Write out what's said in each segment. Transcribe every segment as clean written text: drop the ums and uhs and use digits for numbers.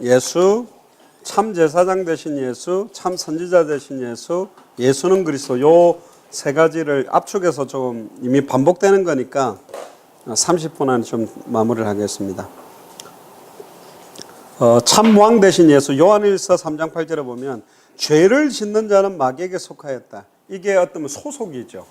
예수, 참 제사장 되신 예수, 참 선지자 되신 예수, 예수는 그리스도, 요 세 가지를 압축해서 조금 이미 반복되는 거니까 30분 안에 좀 마무리를 하겠습니다. 참 왕 되신 예수, 요한일서 3장 8절에 보면 죄를 짓는 자는 마귀에게 속하였다. 이게 어떤 소속이죠.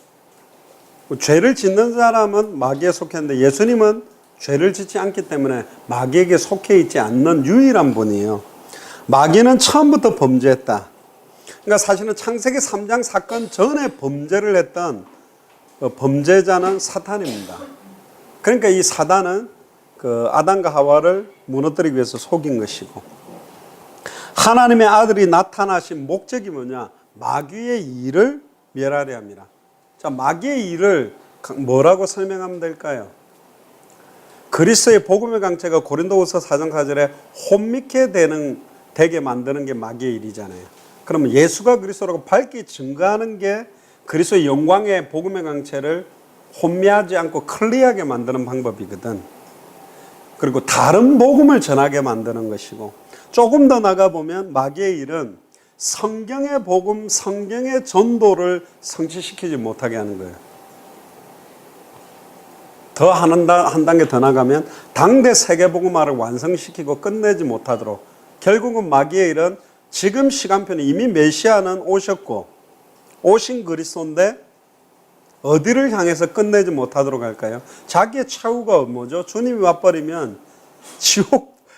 죄를 짓는 사람은 마귀에 속했는데 예수님은 죄를 짓지 않기 때문에 마귀에게 속해 있지 않는 유일한 분이에요. 마귀는 처음부터 범죄했다. 그러니까 사실은 창세기 3장 사건 전에 범죄를 했던 범죄자는 사탄입니다. 그러니까 이 사단은 그 아담과 하와를 무너뜨리기 위해서 속인 것이고, 하나님의 아들이 나타나신 목적이 뭐냐? 마귀의 일을 멸하려 합니다. 자, 마귀의 일을 뭐라고 설명하면 될까요? 그리스도의 복음의 강체가 고린도후서 4장 4절에 혼미케 되게 만드는 게 마귀의 일이잖아요. 그러면 예수가 그리스도라고 밝게 증거하는 게 그리스도의 영광의 복음의 강체를 혼미하지 않고 클리어하게 만드는 방법이거든. 그리고 다른 복음을 전하게 만드는 것이고, 조금 더 나가보면 마귀의 일은 성경의 복음, 성경의 전도를 성취시키지 못하게 하는 거예요. 더 한 단계 더 나가면 당대 세계복음화를 완성시키고 끝내지 못하도록, 결국은 마귀의 일은 지금 시간표는 이미 메시아는 오셨고 오신 그리스도인데 어디를 향해서 끝내지 못하도록 할까요? 자기의 최후가 뭐죠? 주님이 와버리면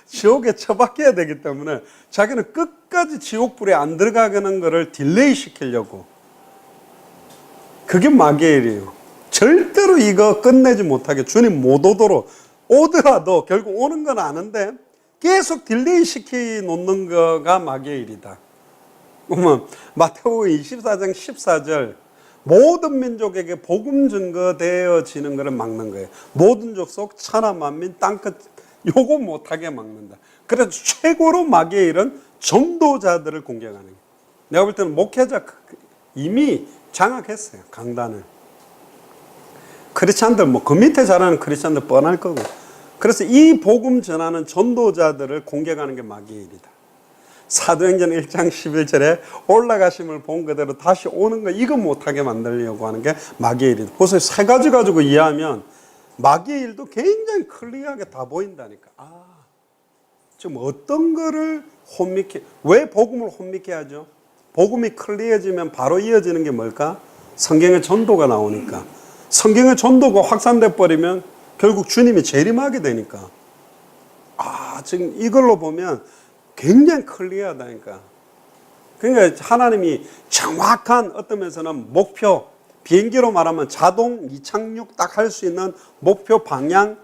지옥에 처박혀야 되기 때문에 자기는 끝까지 지옥불에 안 들어가는 것을 딜레이 시키려고. 그게 마귀의 일이에요. 절대로 이거 끝내지 못하게, 주님 못 오도록, 오더라도 결국 오는 건 아는데 계속 딜레이 시키 놓는 거가 마귀의 일이다. 그러면 마태복음 24장 14절, 모든 민족에게 복음 증거되어지는 것을 막는 거예요. 모든 족속 천하 만민 땅끝, 요거 못하게 막는다. 그래서 최고로 마귀의 일은 전도자들을 공격하는 거예요. 내가 볼 때는 목회자 이미 장악했어요, 강단을. 크리스찬들, 그 밑에 자라는 크리스찬들 뻔할 거고. 그래서 이 복음 전하는 전도자들을 공격하는 게 마귀의 일이다. 사도행전 1장 11절에 올라가심을 본 그대로 다시 오는 거, 이거 못하게 만들려고 하는 게 마귀의 일이다. 벌써 세 가지 가지고 이해하면 마귀의 일도 굉장히 클리어하게 다 보인다니까. 지금 어떤 거를 혼미케, 왜 복음을 혼미케 하죠? 복음이 클리어해지면 바로 이어지는 게 뭘까? 성경의 전도가 나오니까. 성경의 전도가 확산돼 버리면 결국 주님이 재림하게 되니까. 지금 이걸로 보면 굉장히 클리어하다니까. 그러니까 하나님이 정확한, 어떤 면에서는 목표, 비행기로 말하면 자동 이착륙 딱 할 수 있는 목표, 방향,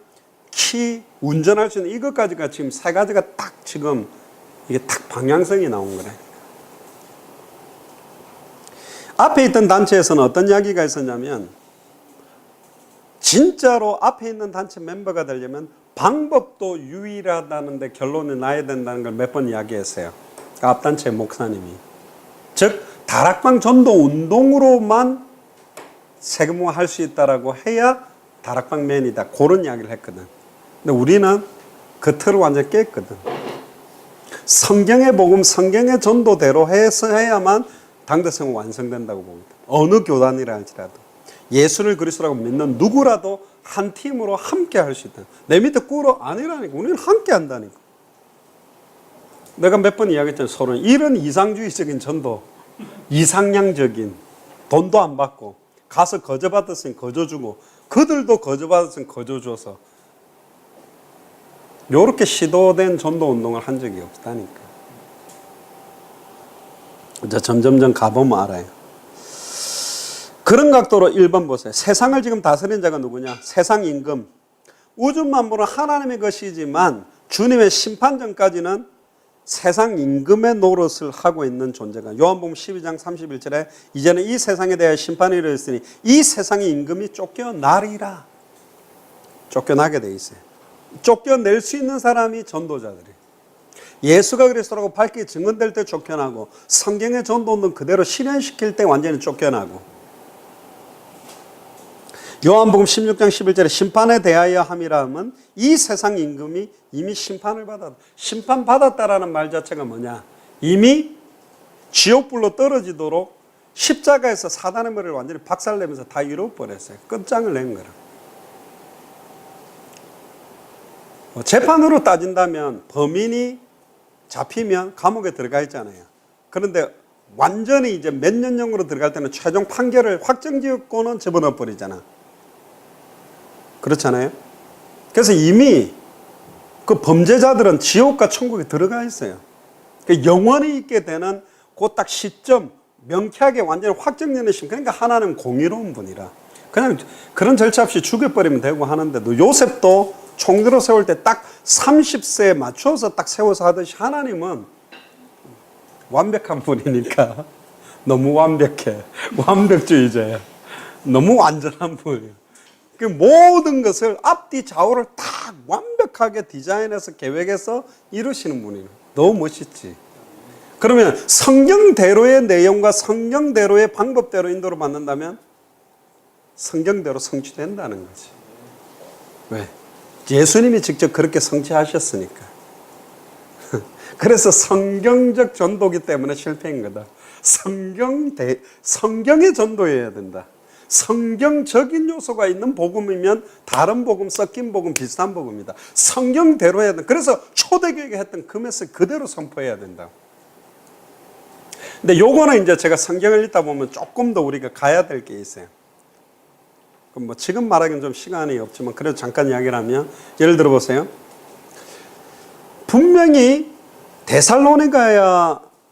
키, 운전할 수 있는 이것까지가 지금 세 가지가 딱 지금 이게 딱 방향성이 나온 거래. 앞에 있던 단체에서는 어떤 이야기가 있었냐면, 진짜로 앞에 있는 단체 멤버가 되려면 방법도 유일하다는데 결론이 나야 된다는 걸 몇 번 이야기했어요. 앞단체 목사님이. 즉 다락방 전도 운동으로만 세금화할 수 있다라고 해야 다락방 맨이다, 그런 이야기를 했거든. 근데 우리는 그 틀을 완전히 깼거든. 성경의 복음, 성경의 전도대로 해서 해야만 당대성은 완성된다고 봅니다. 어느 교단이라 할지라도. 예수를 그리스도라고 믿는 누구라도 한 팀으로 함께 할 수 있다. 내 밑에 꿇어 아니라니까. 우리는 함께 한다니까. 내가 몇 번 이야기했잖아요. 서로 이런 이상주의적인 전도, 이상향적인, 돈도 안 받고 가서 거저 받았으니 거저 주고 그들도 거저 받았으니 거저 줘서 이렇게 시도된 전도 운동을 한 적이 없다니까. 이제 점점점 가보면 알아요. 그런 각도로 1번 보세요. 세상을 지금 다스리는 자가 누구냐? 세상 임금. 우주 만물은 하나님의 것이지만 주님의 심판전까지는 세상 임금의 노릇을 하고 있는 존재가. 요한복음 12장 31절에 이제는 이 세상에 대하여 심판이 이르렀으니 이 세상의 임금이 쫓겨나리라. 쫓겨나게 돼 있어요. 쫓겨낼 수 있는 사람이 전도자들이에요. 예수가 그리스도라고 밝게 증언될 때 쫓겨나고, 성경의 전도는 그대로 실현시킬 때 완전히 쫓겨나고. 요한복음 16장 11절에 심판에 대하여 함이라 하면 이 세상 임금이 이미 심판을 받았다. 심판받았다라는 말 자체가 뭐냐? 이미 지옥불로 떨어지도록 십자가에서 사단의 머리를 완전히 박살내면서 다 이루어버렸어요. 끝장을 낸 거라. 재판으로 따진다면 범인이 잡히면 감옥에 들어가 있잖아요. 그런데 완전히 이제 몇 년형으로 들어갈 때는 최종 판결을 확정지었고는 집어넣어 버리잖아. 그렇잖아요. 그래서 이미 그 범죄자들은 지옥과 천국에 들어가 있어요. 영원히 있게 되는 그 딱 시점 명쾌하게 완전히 확정되는 그러니까 하나님 공의로운 분이라 그냥 그런 절차 없이 죽여버리면 되고 하는데도 요셉도 총들어 세울 때 딱 30세에 맞춰서 딱 세워서 하듯이 하나님은 완벽한 분이니까 너무 완벽해. 완벽주의자야. 너무 완전한 분이에요. 그 모든 것을 앞뒤 좌우를 딱 완벽하게 디자인해서 계획해서 이루시는 분이에요. 너무 멋있지. 그러면 성경대로의 내용과 성경대로의 방법대로 인도를 받는다면 성경대로 성취된다는 거지. 왜? 예수님이 직접 그렇게 성취하셨으니까. 그래서 성경적 전도기 때문에 실패인 거다. 성경의 전도여야 된다. 성경적인 요소가 있는 복음이면 다른 복음, 섞인 복음, 비슷한 복음이다. 성경대로 해야 된다. 그래서 초대교회가 했던 그 메시지 그대로 선포해야 된다. 근데 요거는 이제 제가 성경을 읽다 보면 조금 더 우리가 가야 될 게 있어요. 뭐 지금 말하기는 좀 시간이 없지만 그래도 잠깐 이야기를 하면 예를 들어 보세요. 분명히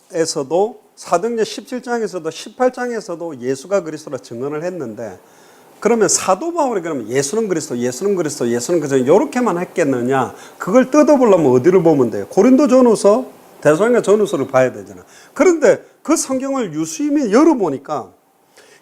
데살로니가에서도 사도행전 17장에서도 18장에서도 예수가 그리스도라 증언을 했는데 그러면 사도 바울이 그러면 예수는 그리스도, 예수는 그리스도, 예수는 그리스도 이렇게만 했겠느냐? 그걸 뜯어보려면 어디를 보면 돼요? 고린도전후서, 데살로니가 전후서를 봐야 되잖아. 그런데 그 성경을 유심히 열어보니까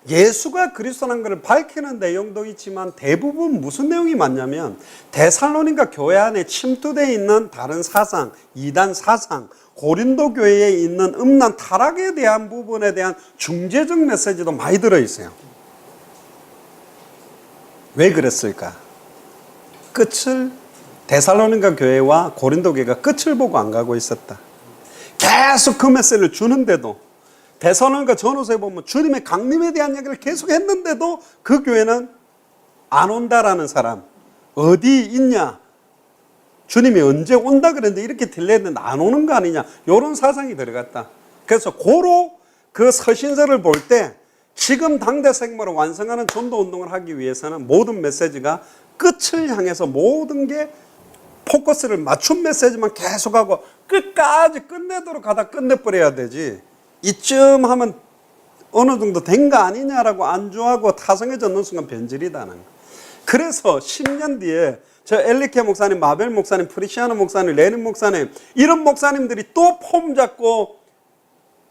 예수가 그리스도라는 것을 밝히는 내용도 있지만 대부분 무슨 내용이 많냐면 데살로니가 교회 안에 침투되어 있는 다른 사상, 이단 사상, 고린도 교회에 있는 음란 타락에 대한 부분에 대한 중재적 메시지도 많이 들어있어요. 왜 그랬을까? 끝을 데살로니가 교회와 고린도 교회가 끝을 보고 안 가고 있었다. 계속 그 메시지를 주는데도 데살로니가 전후서에 보면 주님의 강림에 대한 얘기를 계속 했는데도 그 교회는 안 온다라는 사람 어디 있냐? 주님이 언제 온다 그랬는데 이렇게 들렸는데 안 오는 거 아니냐? 이런 사상이 들어갔다. 그래서 고로 그 서신서를 볼 때 지금 당대 생물을 완성하는 전도운동을 하기 위해서는 모든 메시지가 끝을 향해서 모든 게 포커스를 맞춘 메시지만 계속하고 끝까지 끝내도록 하다 끝내버려야 되지. 이쯤 하면 어느 정도 된 거 아니냐라고 안주하고 타성해졌는 순간 변질이다는 거. 그래서 10년 뒤에 저 엘리케 목사님, 마벨 목사님, 프리시아노 목사님, 레닌 목사님 이런 목사님들이 또 폼 잡고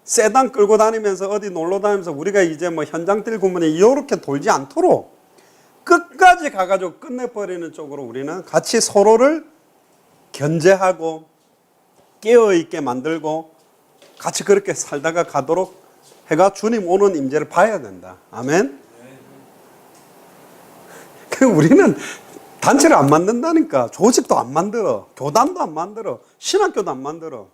세단 끌고 다니면서 어디 놀러 다니면서 우리가 이제 뭐 현장들 구문에 이렇게 돌지 않도록 끝까지 가가지고 끝내버리는 쪽으로 우리는 같이 서로를 견제하고 깨어있게 만들고 같이 그렇게 살다가 가도록 해가 주님 오는 임재를 봐야 된다. 아멘. 우리는 단체를 안 만든다니까. 조직도 안 만들어. 교단도 안 만들어. 신학교도 안 만들어.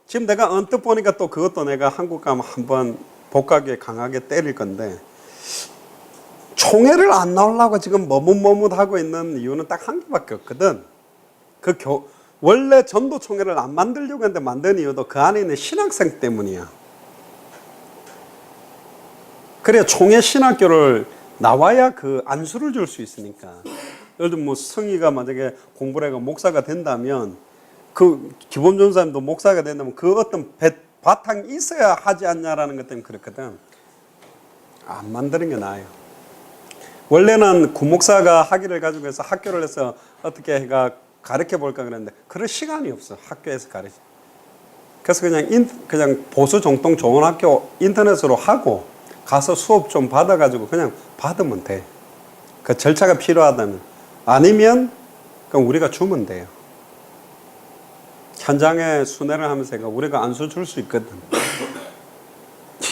지금 내가 언뜻 보니까 또 그것도 내가 한국 가면 한번 복각에 강하게 때릴 건데 총회를 안 나오려고 지금 머뭇머뭇하고 있는 이유는 딱 한 개밖에 없거든. 원래 전도총회를 안 만들려고 했는데 만든 이유도 그 안에 있는 신학생 때문이야. 그래야 총회 신학교를 나와야 그 안수를 줄 수 있으니까. 예를 들면 뭐 성의가 만약에 공부를 해가 목사가 된다면 그 기본 전사님도 목사가 된다면 그 어떤 바탕이 있어야 하지 않냐라는 것 때문에 그렇거든. 안 만드는 게 나아요. 원래는 구목사가 학위를 가지고 해서 학교를 해서 어떻게 해가 가르쳐 볼까 그랬는데 그럴 시간이 없어. 학교에서 가르쳐. 그래서 그냥 보수 정통 좋은 학교 인터넷으로 하고 가서 수업 좀 받아가지고 그냥 받으면 돼. 그 절차가 필요하다면. 아니면 그냥 우리가 주면 돼요. 현장에 순회를 하면서 우리가 안수 줄 수 있거든.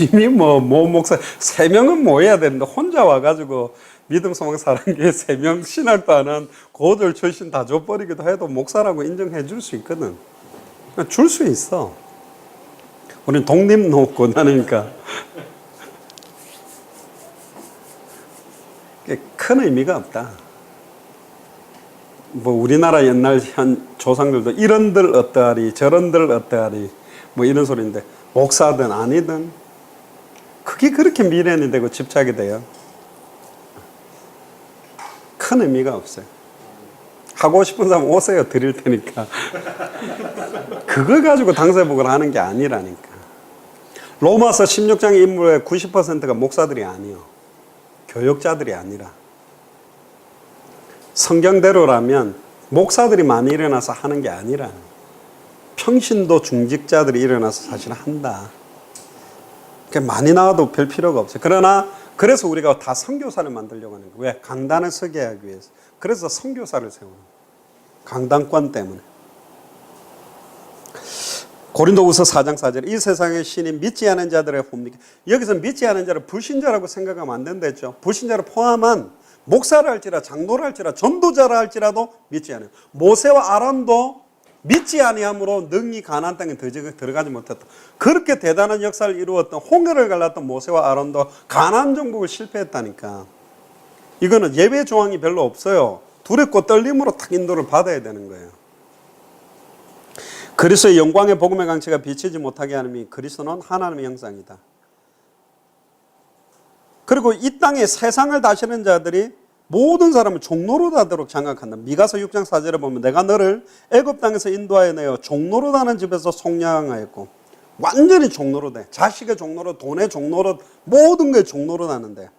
이미 뭐 목사 3명은 모여야 되는데 혼자 와가지고 믿음, 소망, 사랑교회 3명 신학도 안 한 고졸 출신 다 줘버리기도 해도 목사라고 인정해 줄 수 있거든. 줄 수 있어. 우리는 독립노권하니까 큰 의미가 없다. 뭐 우리나라 옛날 현 조상들도 이런들 어떠하리 저런들 어떠하리 뭐 이런 소리인데 목사든 아니든 그게 그렇게 미련이 되고 집착이 돼요. 큰 의미가 없어요. 하고 싶은 사람 오세요. 드릴 테니까. 그걸 가지고 당세복을 하는 게 아니라니까. 로마서 16장의 인물의 90%가 목사들이 아니요. 교역자들이 아니라. 성경대로라면 목사들이 많이 일어나서 하는 게 아니라 평신도 중직자들이 일어나서 사실 한다. 많이 나와도 별 필요가 없어요. 그러나 그래서 우리가 다 선교사를 만들려고 하는 거예요. 왜? 강단을 서게 하기 위해서. 그래서 선교사를 세우는 거예요. 강단권 때문에. 고린도후서 4장 4절 이 세상의 신이 믿지 않은 자들의 홈니까. 여기서 믿지 않은 자를 불신자라고 생각하면 안 된다 했죠. 불신자를 포함한 목사를 할지라 장로를 할지라 전도자를 할지라도 믿지 않아요. 모세와 아론도 믿지 아니함으로 능히 가나안 땅에 들어가지 못했다. 그렇게 대단한 역사를 이루었던 홍해를 갈랐던 모세와 아론도 가나안 정복을 실패했다니까. 이거는 예배 조항이 별로 없어요. 두렵고 떨림으로 탁 인도를 받아야 되는 거예요. 그리스도의 영광의 복음의 강체가 비치지 못하게 하는 그리스도는 하나님의 형상이다. 그리고 이 땅에 세상을 다스리는 자들이 모든 사람을 종로로 다도록 장악한다. 미가서 6장 4절에 보면 내가 너를 애굽 땅에서 인도하여 내어 종로로 다는 집에서 속량하였고 완전히 종로로 돼. 자식의 종로로, 돈의 종로로, 모든 게 종로로 다는데.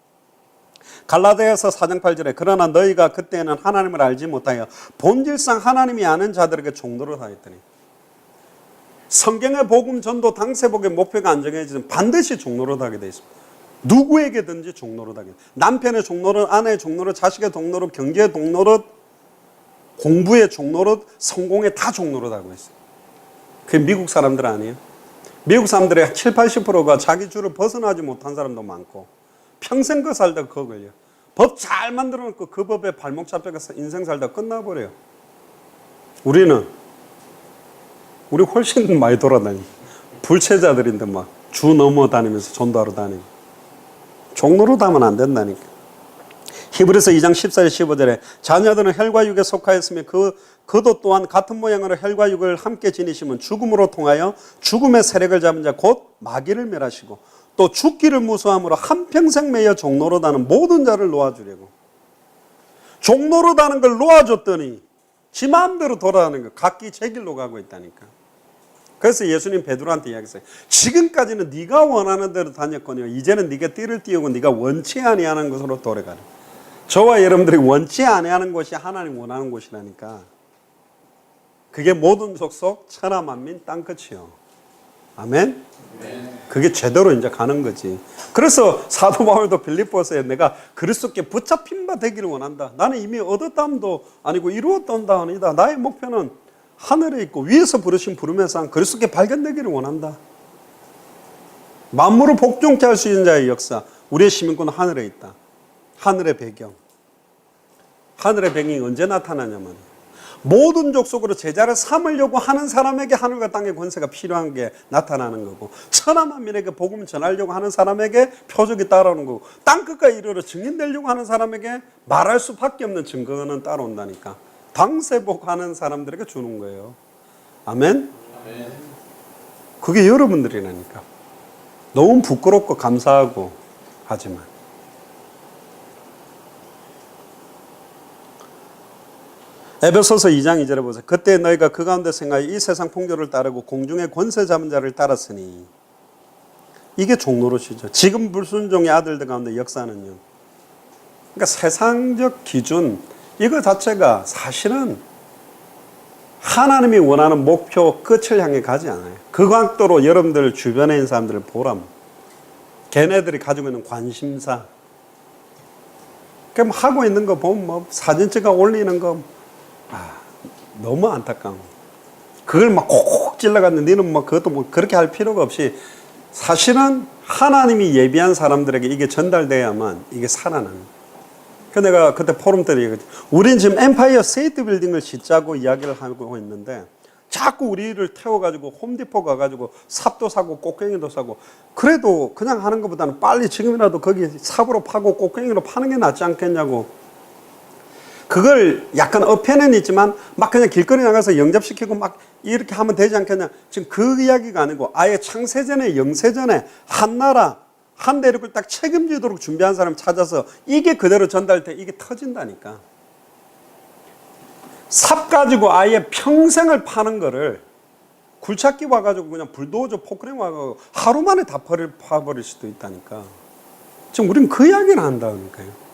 갈라디아서 4장 8절에 그러나 너희가 그때는 하나님을 알지 못하여 본질상 하나님이 아는 자들에게 종로로 다했더니. 성경의 복음 전도 당세복의 목표가 안 정해지면 반드시 종로로 다게 돼 있습니다. 누구에게든지 종로로 다게. 남편의 종로로, 아내의 종로로, 자식의 종로로, 경제의 종로로, 공부의 종로로, 성공의 다 종로로 다고 있어요. 그게 미국 사람들 아니에요? 미국 사람들의 7, 80%가 자기 줄을 벗어나지 못한 사람도 많고 평생 그 살다가 그거 걸려. 법 잘 만들어놓고 그 법에 발목 잡혀서 인생 살다 끝나버려요. 우리 훨씬 많이 돌아다니고 불체자들인데 막 주 넘어다니면서 전도하러 다니고 종로로 다면 안 된다니까. 히브리서 2장 14절 15절에 자녀들은 혈과 육에 속하였으며 그도 또한 같은 모양으로 혈과 육을 함께 지니시면 죽음으로 통하여 죽음의 세력을 잡은 자 곧 마귀를 멸하시고 또 죽기를 무서함으로 한평생 매여 종로로 다는 모든 자를 놓아주려고. 종로로 다는 걸 놓아줬더니 지 마음대로 돌아가는 거 각기 제 길로 가고 있다니까. 그래서 예수님 베드로한테 이야기했어요. 지금까지는 네가 원하는 대로 다녔거니와 이제는 네가 띠를 띄우고 네가 원치 아니하는 것으로 돌아가라. 저와 여러분들이 원치 아니하는 것이 하나님 원하는 곳이라니까. 그게 모든 족속 천하 만민 땅끝이요. 아멘? 그게 제대로 이제 가는 거지. 그래서 사도 바울도 빌립보서에 내가 그리스도께 붙잡힌 바 되기를 원한다. 나는 이미 얻었담도 아니고 이루었담도 아니다. 나의 목표는 하늘에 있고 위에서 부르신 부름에서 그리스도께 발견되기를 원한다. 만물을 복종케 할 수 있는 자의 역사. 우리의 시민권은 하늘에 있다. 하늘의 배경. 하늘의 배경이 언제 나타나냐면 모든 족속으로 제자를 삼으려고 하는 사람에게 하늘과 땅의 권세가 필요한 게 나타나는 거고 천하 만민에게 복음을 전하려고 하는 사람에게 표적이 따라오는 거고 땅끝까지 이르러 증인되려고 하는 사람에게 말할 수밖에 없는 증거는 따라온다니까. 당세복하는 사람들에게 주는 거예요. 아멘? 그게 여러분들이라니까. 너무 부끄럽고 감사하고 하지만 에베소서 2장 2절에 보세요. 그때 너희가 그 가운데 생각하여 이 세상 풍조를 따르고 공중의 권세 잡은 자를 따랐으니. 이게 종노릇이죠. 지금 불순종의 아들들 가운데 역사는요. 그러니까 세상적 기준 이거 자체가 사실은 하나님이 원하는 목표 끝을 향해 가지 않아요. 그 각도로 여러분들 주변에 있는 사람들을 보람. 걔네들이 가지고 있는 관심사. 그럼 하고 있는 거 보면 뭐 사진 찍어 올리는 거 너무 안타까워. 그걸 막 콕콕 찔러갔는데 너는 뭐 그것도 뭐 그렇게 할 필요가 없이 사실은 하나님이 예비한 사람들에게 이게 전달돼야만 이게 살아나는. 그 내가 그때 포럼 때 얘기했지. 우린 지금 엠파이어 스테이트 빌딩을 짓자고 이야기를 하고 있는데 자꾸 우리를 태워가지고 홈디포 가가지고 삽도 사고 꽃갱이도 사고 그래도 그냥 하는 것보다는 빨리 지금이라도 거기 삽으로 파고 꽃갱이로 파는 게 낫지 않겠냐고. 그걸 약간 어폐는 있지만 막 그냥 길거리 나가서 영접시키고 막 이렇게 하면 되지 않겠냐. 지금 그 이야기가 아니고 아예 창세전에 영세전에 한 나라 한 대륙을 딱 책임지도록 준비한 사람 찾아서 이게 그대로 전달될 때 이게 터진다니까. 삽 가지고 아예 평생을 파는 거를 굴착기 와가지고 그냥 불도저 포크레인 와가지고 하루 만에 다 파버릴 수도 있다니까. 지금 우리는 그 이야기를 한다니까요.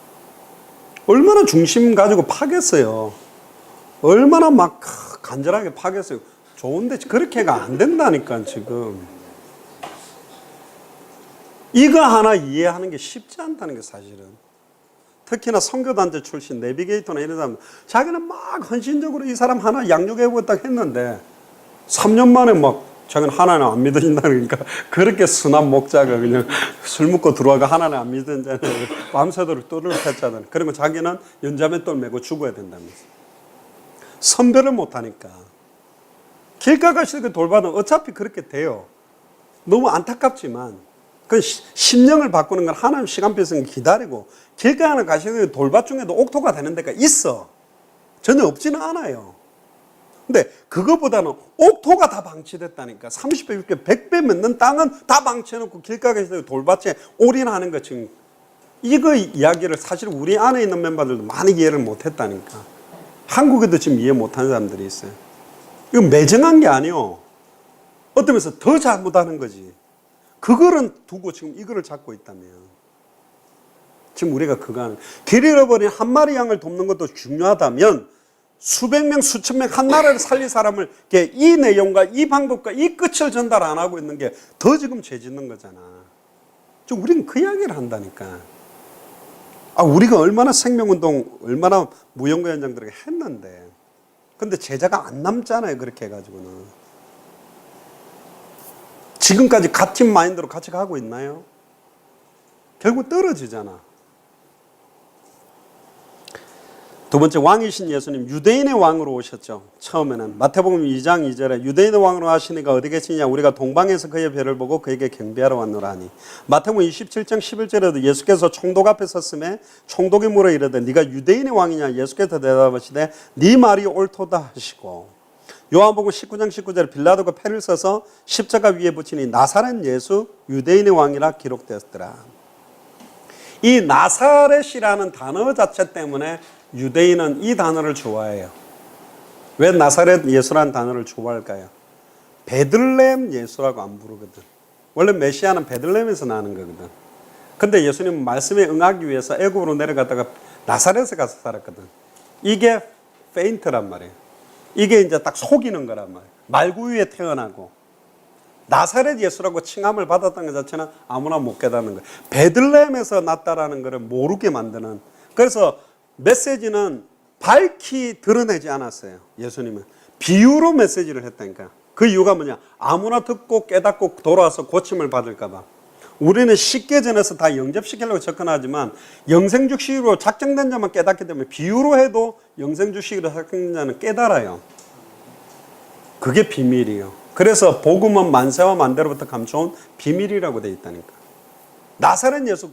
얼마나 중심 가지고 파겠어요. 얼마나 막 간절하게 파겠어요. 좋은데 그렇게가 안 된다니까 지금. 이거 하나 이해하는 게 쉽지 않다는 게 사실은. 특히나 선교단체 출신 내비게이터나 이런 사람 자기는 막 헌신적으로 이 사람 하나 양육해보겠다고 했는데 3년 만에 막 자기는 하나님 안 믿어진다 그러니까 그렇게 순한 목자가 그냥 술 먹고 들어와가 하나님 안 믿어진다는 밤새도록 뚜루룩 했잖아요. 그러면 자기는 연자맷돌 메고 죽어야 된다면서. 선별을 못하니까. 길가가시도 그 돌봐도 어차피 그렇게 돼요. 너무 안타깝지만 그 심령을 바꾸는 건 하나님 시간표에서 기다리고 길가에 가시는 돌밭 중에도 옥토가 되는 데가 있어. 전혀 없지는 않아요. 근데 그거보다는 옥토가 다 방치됐다니까. 30배, 60배, 100배 맺는 땅은 다 방치해놓고 길가에 돌밭에 올인하는 거 지금 이거 이야기를 사실 우리 안에 있는 멤버들도 많이 이해를 못했다니까. 한국에도 지금 이해 못하는 사람들이 있어요. 이거 매정한 게 아니요. 어떤 면에서 더 잘못하는 거지. 그거를 두고 지금 이거를 잡고 있다면 지금 우리가 그거 하는 길 잃어버린 한 마리 양을 돕는 것도 중요하다면 수백 명 수천 명 한 나라를 살릴 사람을 이 내용과 이 방법과 이 끝을 전달 안 하고 있는 게 더 지금 죄 짓는 거잖아. 지금 우리는 그 이야기를 한다니까. 우리가 얼마나 생명운동 얼마나 무용고 현장들에게 했는데 근데 제자가 안 남잖아요. 그렇게 해가지고는. 지금까지 같은 마인드로 같이 가고 있나요? 결국 떨어지잖아. 두 번째, 왕이신 예수님 유대인의 왕으로 오셨죠. 처음에는 마태복음 2장 2절에 유대인의 왕으로 하시니가 어디 계시냐 우리가 동방에서 그의 별을 보고 그에게 경배하러 왔노라 하니. 마태복음 27장 11절에도 예수께서 총독 앞에 섰음에 총독이 물어 이르되 네가 유대인의 왕이냐. 예수께서 대답하시되 네 말이 옳도다 하시고. 요한복음 19장 19절에 빌라도가 패를 써서 십자가 위에 붙이니 나사렛 예수 유대인의 왕이라 기록되었더라. 이 나사렛이라는 단어 자체 때문에 유대인은 이 단어를 좋아해요. 왜 나사렛 예수라는 단어를 좋아할까요? 베들레헴 예수라고 안 부르거든. 원래 메시아는 베들레헴에서 나는 거거든. 근데 예수님은 말씀에 응하기 위해서 애굽으로 내려갔다가 나사렛에 가서 살았거든. 이게 페인트란 말이에요. 이게 이제 딱 속이는 거란 말이에요. 말구유에 태어나고 나사렛 예수라고 칭함을 받았다는 것 자체는 아무나 못 깨닫는 거예요. 베들레헴에서 났다라는 것을 모르게 만드는. 그래서 메시지는 밝히 드러내지 않았어요. 예수님은 비유로 메시지를 했다니까. 그 이유가 뭐냐? 아무나 듣고 깨닫고 돌아와서 고침을 받을까 봐. 우리는 쉽게 전해서 다 영접시키려고 접근하지만 영생주식으로 작정된 자만 깨닫기 때문에 비유로 해도 영생주식으로 작정된 자는 깨달아요. 그게 비밀이에요. 그래서 복음은 만세와 만대로부터 감춰온 비밀이라고 되어 있다니까. 나사렛 예수,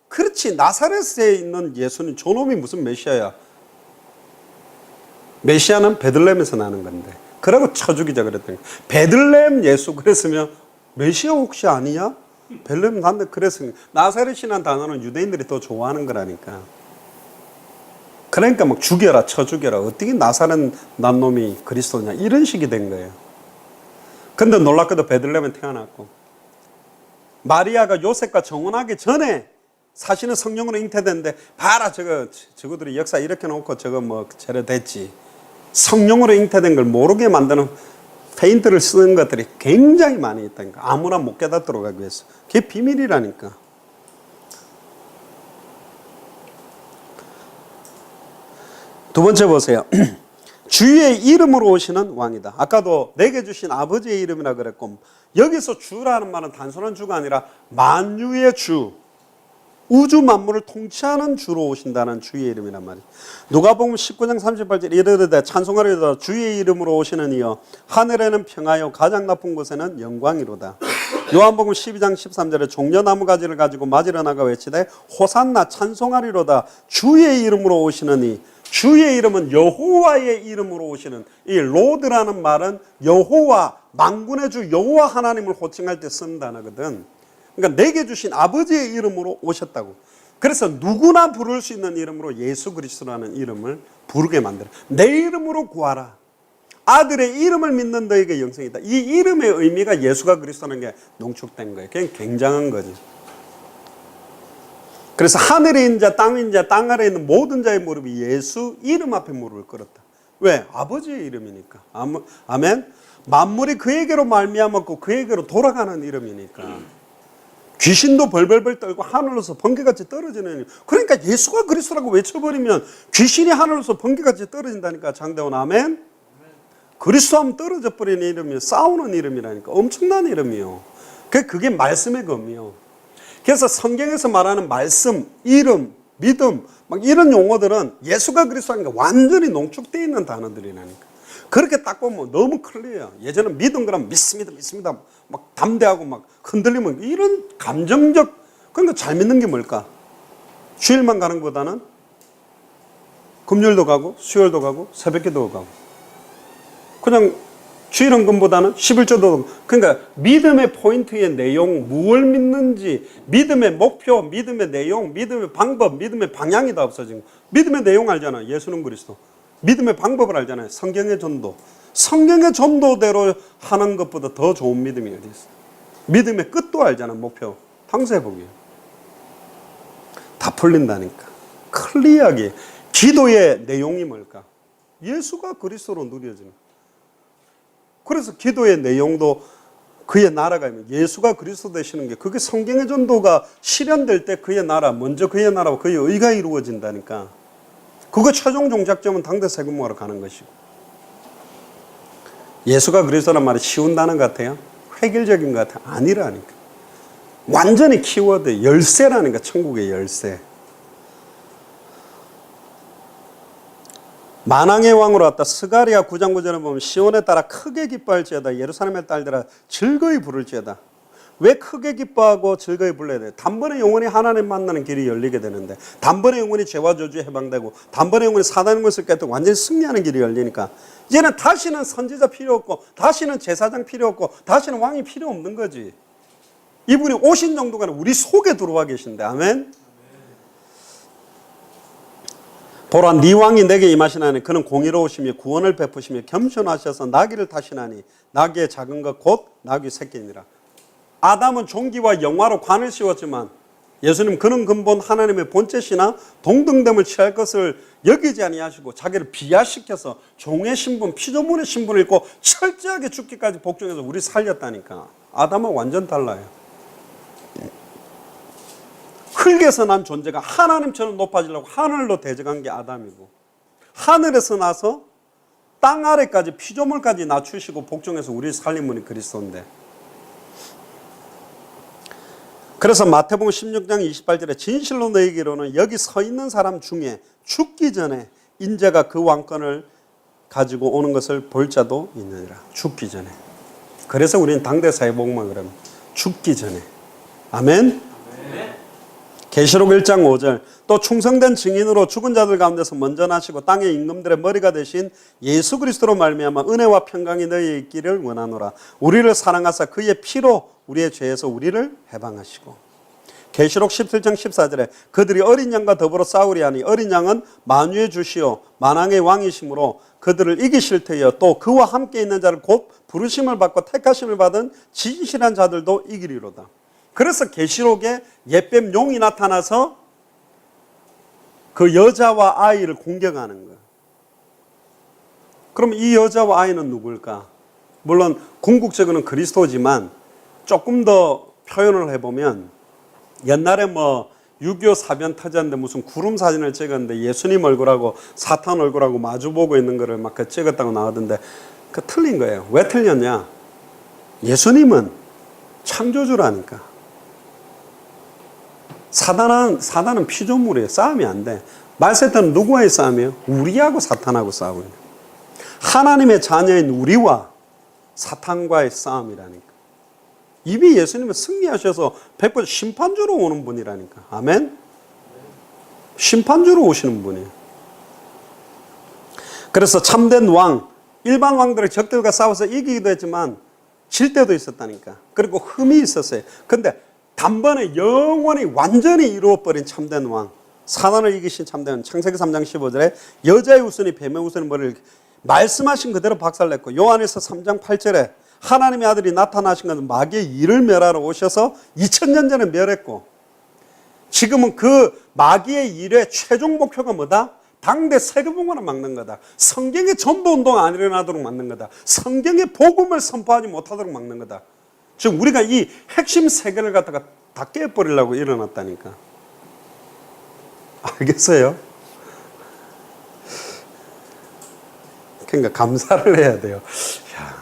그렇지. 나사렛에 있는 예수는 저놈이 무슨 메시아야. 메시아는 베들레헴에서 나는 건데. 그러고 쳐 죽이자 그랬다니까. 베들레헴 예수 그랬으면 메시아 혹시 아니냐? 베들레헴 난데 그랬으면 나사렛이라는 단어는 유대인들이 더 좋아하는 거라니까. 그러니까 막 죽여라 쳐 죽여라. 어떻게 나사렛 난 놈이 그리스도냐 이런 식이 된 거예요. 근데 놀랍게도 베들레헴에 태어났고 마리아가 요셉과 정혼하기 전에 사실은 성령으로 잉태됐는데 봐라 저거들이 역사 이렇게 놓고 저거 뭐 저래 됐지. 성령으로 잉태된 걸 모르게 만드는 페인트를 쓰는 것들이 굉장히 많이 있다니까. 아무나 못 깨닫도록 하기 위해서. 그게 비밀이라니까. 두 번째 보세요. 주의 이름으로 오시는 왕이다. 아까도 내게 주신 아버지의 이름이라 그랬고 여기서 주라는 말은 단순한 주가 아니라 만유의 주, 우주 만물을 통치하는 주로 오신다는 주의 이름이란 말이에요. 누가복음 19장 38절 이르되 찬송하리로다 주의 이름으로 오시는 이여 하늘에는 평하여 가장 높은 곳에는 영광이로다. 요한복음 12장 13절에 종려나무 가지를 가지고 맞으러 나가 외치되 호산나 찬송하리로다 주의 이름으로 오시는 이. 주의 이름은 여호와의 이름으로 오시는, 이 로드라는 말은 여호와, 만군의 주 여호와 하나님을 호칭할 때 쓰는 단어거든. 그러니까 내게 주신 아버지의 이름으로 오셨다고. 그래서 누구나 부를 수 있는 이름으로 예수 그리스도라는 이름을 부르게 만들어. 내 이름으로 구하라. 아들의 이름을 믿는 너에게 영생이다. 이 이름의 의미가 예수가 그리스도라는 게 농축된 거예요. 그냥 굉장한 거지. 그래서 하늘에 있는 자, 땅에 있는 자, 땅 아래에 있는 모든 자의 무릎이 예수 이름 앞에 무릎을 꿇었다. 왜? 아버지의 이름이니까. 아멘. 만물이 그에게로 말미암았고 그에게로 돌아가는 이름이니까. 귀신도 벌벌벌 떨고 하늘로서 번개같이 떨어지는 이름. 그러니까 예수가 그리스도라고 외쳐버리면 귀신이 하늘로서 번개같이 떨어진다니까. 장대원 아멘. 그리스도 하면 떨어져 버리는 이름이에요. 싸우는 이름이라니까. 엄청난 이름이요. 그게 말씀의 검이요. 그래서 성경에서 말하는 말씀, 이름, 믿음 막 이런 용어들은 예수가 그리스도니까 완전히 농축되어 있는 단어들이라니까. 그렇게 딱 보면 너무 클리어해요. 예전에 믿음 그러면 믿습니다 막 담대하고 막 흔들리면 이런 감정적, 그러니까 잘 믿는 게 뭘까? 주일만 가는 것보다는 금요일도 가고 수요일도 가고 새벽기도 가고, 그냥 주일헌금보다는 11조도. 그러니까 믿음의 포인트의 내용, 무엇을 믿는지, 믿음의 목표, 믿음의 내용, 믿음의 방법, 믿음의 방향이 다 없어진 거. 믿음의 내용 알잖아. 예수는 그리스도. 믿음의 방법을 알잖아요. 성경의 전도. 성경의 전도대로 하는 것보다 더 좋은 믿음이 어디 있어? 믿음의 끝도 알잖아. 목표. 탕수해보기요. 다 풀린다니까. 클리어하게. 기도의 내용이 뭘까? 예수가 그리스도로 누려지는. 그래서 기도의 내용도 그의 나라가 있는, 예수가 그리스도 되시는 게, 그게 성경의 전도가 실현될 때 그의 나라, 먼저 그의 나라와 그의 의가 이루어진다니까. 그거 최종 종착점은 당대 세금모으러 가는 것이고. 예수가 그리스도란 말이 쉬운 단어 같아요? 획일적인 것 같아요? 아니라니까. 완전히 키워드, 열쇠라니까. 천국의 열쇠. 만왕의 왕으로 왔다. 스가랴 9장 9절에 보면 시온에 따라 크게 기뻐할지어다. 예루살렘의 딸들아 즐거이 부를지어다. 왜 크게 기뻐하고 즐거이 불러야 돼요? 단번에 영원히 하나님 만나는 길이 열리게 되는데, 단번에 영원히 죄와 저주에 해방되고, 단번에 영원히 사단의 것을 깨뜨리고 완전히 승리하는 길이 열리니까 이제는 다시는 선지자 필요 없고, 다시는 제사장 필요 없고, 다시는 왕이 필요 없는 거지. 이분이 오신 정도가 우리 속에 들어와 계신데. 아멘. 보라 네 왕이 내게 임하시나니 그는 공의로우시며 구원을 베푸시며 겸손하셔서 나귀를 타시나니 나귀의 작은 것 곧 나귀 새끼니라. 아담은 종기와 영화로 관을 씌웠지만 예수님 그는 근본 하나님의 본체시나 동등됨을 취할 것을 여기지 아니하시고 자기를 비하시켜서 종의 신분, 피조물의 신분을 입고 철저하게 죽기까지 복종해서 우리 살렸다니까. 아담은 완전 달라요. 흙에서 난 존재가 하나님처럼 높아지려고 하늘로 대적한 게 아담이고, 하늘에서 나서 땅 아래까지 피조물까지 낮추시고 복종해서 우리 살린 분이 그리스도인데. 그래서 마태복음 16장 28절에 진실로 너희에게 이르노니 여기 서 있는 사람 중에 죽기 전에 인자가 그 왕권을 가지고 오는 것을 볼 자도 있느니라. 죽기 전에. 그래서 우리는 당대 사회복음만 그러면 죽기 전에. 아멘. 계시록 1장 5절 또 충성된 증인으로 죽은 자들 가운데서 먼저 나시고 땅의 임금들의 머리가 되신 예수 그리스도로 말미암아 은혜와 평강이 너희에 있기를 원하노라. 우리를 사랑하사 그의 피로 우리의 죄에서 우리를 해방하시고. 계시록 17장 14절에 그들이 어린 양과 더불어 싸우리 하니 어린 양은 만유의 주시오 만왕의 왕이시므로 그들을 이기실 터이요 또 그와 함께 있는 자를 곧 부르심을 받고 택하심을 받은 진실한 자들도 이기리로다. 그래서 계시록에 옛뱀 용이 나타나서 그 여자와 아이를 공격하는 거예요. 그럼 이 여자와 아이는 누굴까? 물론 궁극적으로는 그리스도지만 조금 더 표현을 해보면, 옛날에 뭐 6.25 사변 터졌는데 무슨 구름 사진을 찍었는데 예수님 얼굴하고 사탄 얼굴하고 마주보고 있는 거를 막 찍었다고 나오던데, 그 틀린 거예요. 왜 틀렸냐? 예수님은 창조주라니까. 사단은 피조물이에요. 싸움이 안 돼. 말세때는 누구와의 싸움이에요? 우리하고 사탄하고 싸우는 거예요. 하나님의 자녀인 우리와 사탄과의 싸움이라니까. 이미 예수님은 승리하셔서 100% 심판주로 오는 분이라니까. 아멘? 심판주로 오시는 분이에요. 그래서 참된 왕, 일반 왕들의 적들과 싸워서 이기기도 했지만 질 때도 있었다니까. 그리고 흠이 있었어요. 근데 단번에 영원히 완전히 이루어버린 참된 왕, 사단을 이기신 참된 왕, 창세기 3장 15절에 여자의 우선이 뱀의 우선의 머리를 말씀하신 그대로 박살냈고, 요한에서 3장 8절에 하나님의 아들이 나타나신 것은 마귀의 일을 멸하러 오셔서 2000년 전에 멸했고, 지금은 그 마귀의 일의 최종 목표가 뭐다? 당대 세계복음을 막는 거다. 성경의 전도운동 안 일어나도록 막는 거다. 성경의 복음을 선포하지 못하도록 막는 거다. 지금 우리가 이 핵심 세계를 갖다가 다 깨버리려고 일어났다니까. 알겠어요? 그러니까 감사를 해야 돼요. 야,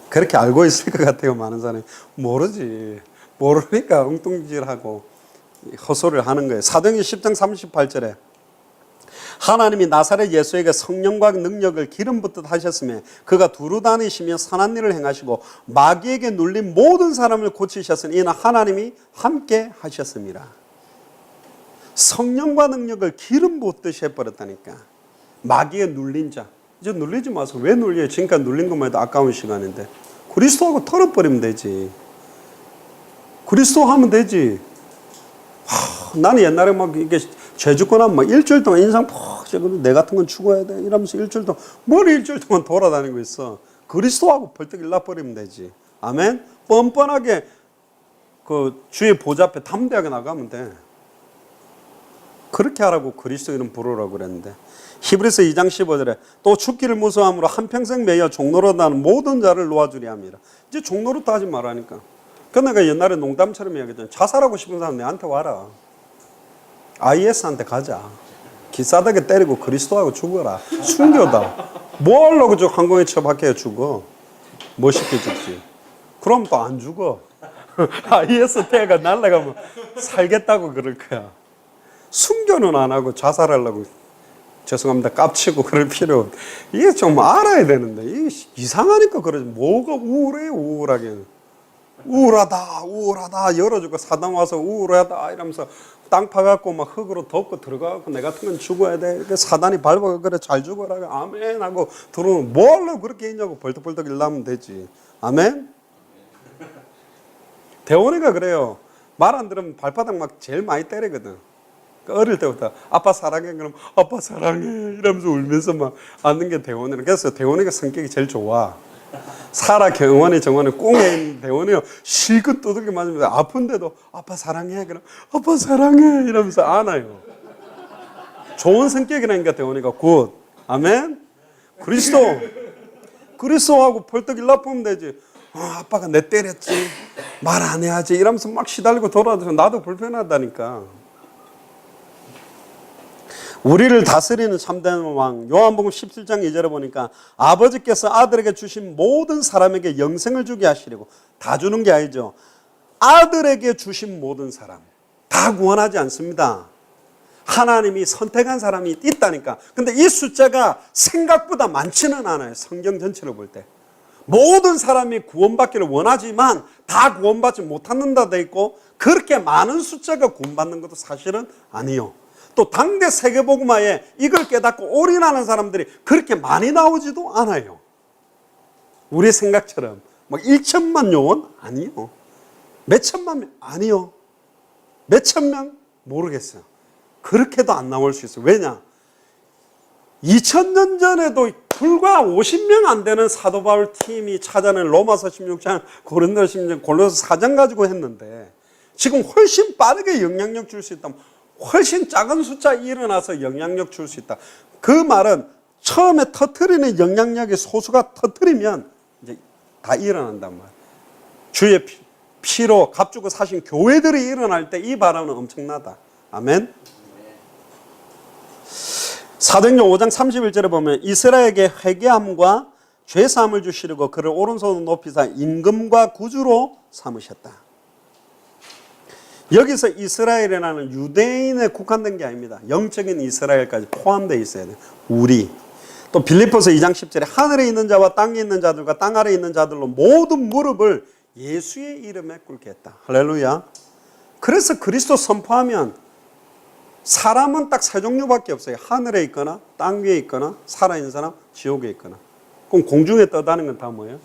그렇게 알고 있을 것 같아요. 많은 사람이. 모르지. 모르니까 엉뚱질하고 헛소리를 하는 거예요. 사도행전 10장 38절에 하나님이 나사렛 예수에게 성령과 능력을 기름 붓듯 하셨으며 그가 두루 다니시며 선한 일을 행하시고 마귀에게 눌린 모든 사람을 고치셨으니 이는 하나님이 함께 하셨습니다. 성령과 능력을 기름 붓듯이 해버렸다니까. 마귀에 눌린 자. 이제 눌리지 마세요. 왜 눌려요? 지금까지 눌린 것만 해도 아까운 시간인데. 그리스도하고 털어버리면 되지. 그리스도 하면 되지. 나는 옛날에 막 이게 죄 짓고 나면 막 일주일 동안 인상 푹 찌고 내 같은 건 죽어야 돼 이러면서 일주일 동안 머리 일주일 동안 돌아다니고 있어. 그리스도하고 벌떡 일어나버리면 되지. 아멘. 뻔뻔하게 그 주의 보좌 앞에 담대하게 나가면 돼. 그렇게 하라고 그리스도 이름 부르라고 그랬는데, 히브리서 2장 15절에 또 죽기를 무서워함으로 한평생 매여 종노릇 하는 모든 자를 놓아주리 합니다. 이제 종노릇도 하지 말라니까. 그 내가 옛날에 농담처럼 이야기했잖아. 자살하고 싶은 사람 내한테 와라. IS한테 가자. 기싸대게 때리고 그리스도하고 죽어라. 순교다. 뭐 하려고 저 항공에 처박혀 죽어. 멋있게 죽지. 그럼 또 안 죽어. IS 태가 날아가면 살겠다고 그럴 거야. 순교는 안 하고 자살하려고, 죄송합니다, 깝치고 그럴 필요. 이게 좀 알아야 되는데 이게 이상하니까 그러지. 뭐가 우울해. 우울하게. 우울하다 열어주고 사단 와서 우울하다 이러면서 땅 파갖고 막 흙으로 덮고 들어가고 내 같은 건 죽어야 돼. 사단이 밟아 그래 잘 죽어라 아멘 하고 들어오면 뭐 하려고 그렇게 있냐고 벌떡벌떡 일나면 되지. 아멘. 대원이가 그래요. 말 안 들으면 발바닥 막 제일 많이 때리거든. 어릴 때부터 아빠 사랑해 그럼 아빠 사랑해 이러면서 울면서 막 앉는 게 대원이라. 그래서 대원이가 성격이 제일 좋아. 사라 경원이 정원이 꽁에 있는 대원이요 실컷 두들겨 맞으면서 아픈데도 아빠 사랑해 그럼 아빠 사랑해 이러면서 안아요. 좋은 성격이라니까 대원이가 굿. 아멘. 그리스도하고 벌떡 일어나면 되지. 아빠가 내 때렸지 말 안 해야지 이러면서 막 시달리고 돌아다니면서 나도 불편하다니까. 우리를 다스리는 참된 왕, 요한복음 17장 2절에 보니까 아버지께서 아들에게 주신 모든 사람에게 영생을 주게 하시려고. 다 주는 게 아니죠. 아들에게 주신 모든 사람 다 구원하지 않습니다. 하나님이 선택한 사람이 있다니까. 근데 이 숫자가 생각보다 많지는 않아요. 성경 전체를 볼 때. 모든 사람이 구원받기를 원하지만 다 구원받지 못한다 돼 있고, 그렇게 많은 숫자가 구원받는 것도 사실은 아니에요. 또 당대 세계복음화에 이걸 깨닫고 올인하는 사람들이 그렇게 많이 나오지도 않아요. 우리 생각처럼 막 1천만 요원? 아니요. 몇 천만 명? 아니요. 몇 천 명? 모르겠어요. 그렇게도 안 나올 수 있어요. 왜냐? 2000년 전에도 불과 50명 안 되는 사도 바울 팀이 찾아낸 로마서 16장, 고린도서 16장, 골로새 4장 가지고 했는데 지금 훨씬 빠르게 영향력 줄 수 있다면 훨씬 작은 숫자 일어나서 영향력 줄 수 있다. 그 말은 처음에 터뜨리는 영향력의 소수가 터뜨리면 이제 다 일어난단 말이에요. 주의 피로 값주고 사신 교회들이 일어날 때 이 바람은 엄청나다. 아멘. 사도행전 5장 31절에 보면 이스라엘에게 회개함과 죄사함을 주시려고 그를 오른손으로 높이사 임금과 구주로 삼으셨다. 여기서 이스라엘이라는 유대인에 국한된 게 아닙니다. 영적인 이스라엘까지 포함되어 있어야 돼요. 우리. 또 빌립보서 2장 10절에 하늘에 있는 자와 땅에 있는 자들과 땅 아래에 있는 자들로 모든 무릎을 예수의 이름에 꿇게 했다. 할렐루야. 그래서 그리스도 선포하면 사람은 딱 세 종류밖에 없어요. 하늘에 있거나 땅 위에 있거나 살아있는 사람, 지옥에 있거나. 그럼 공중에 떠다니는 건 다 뭐예요?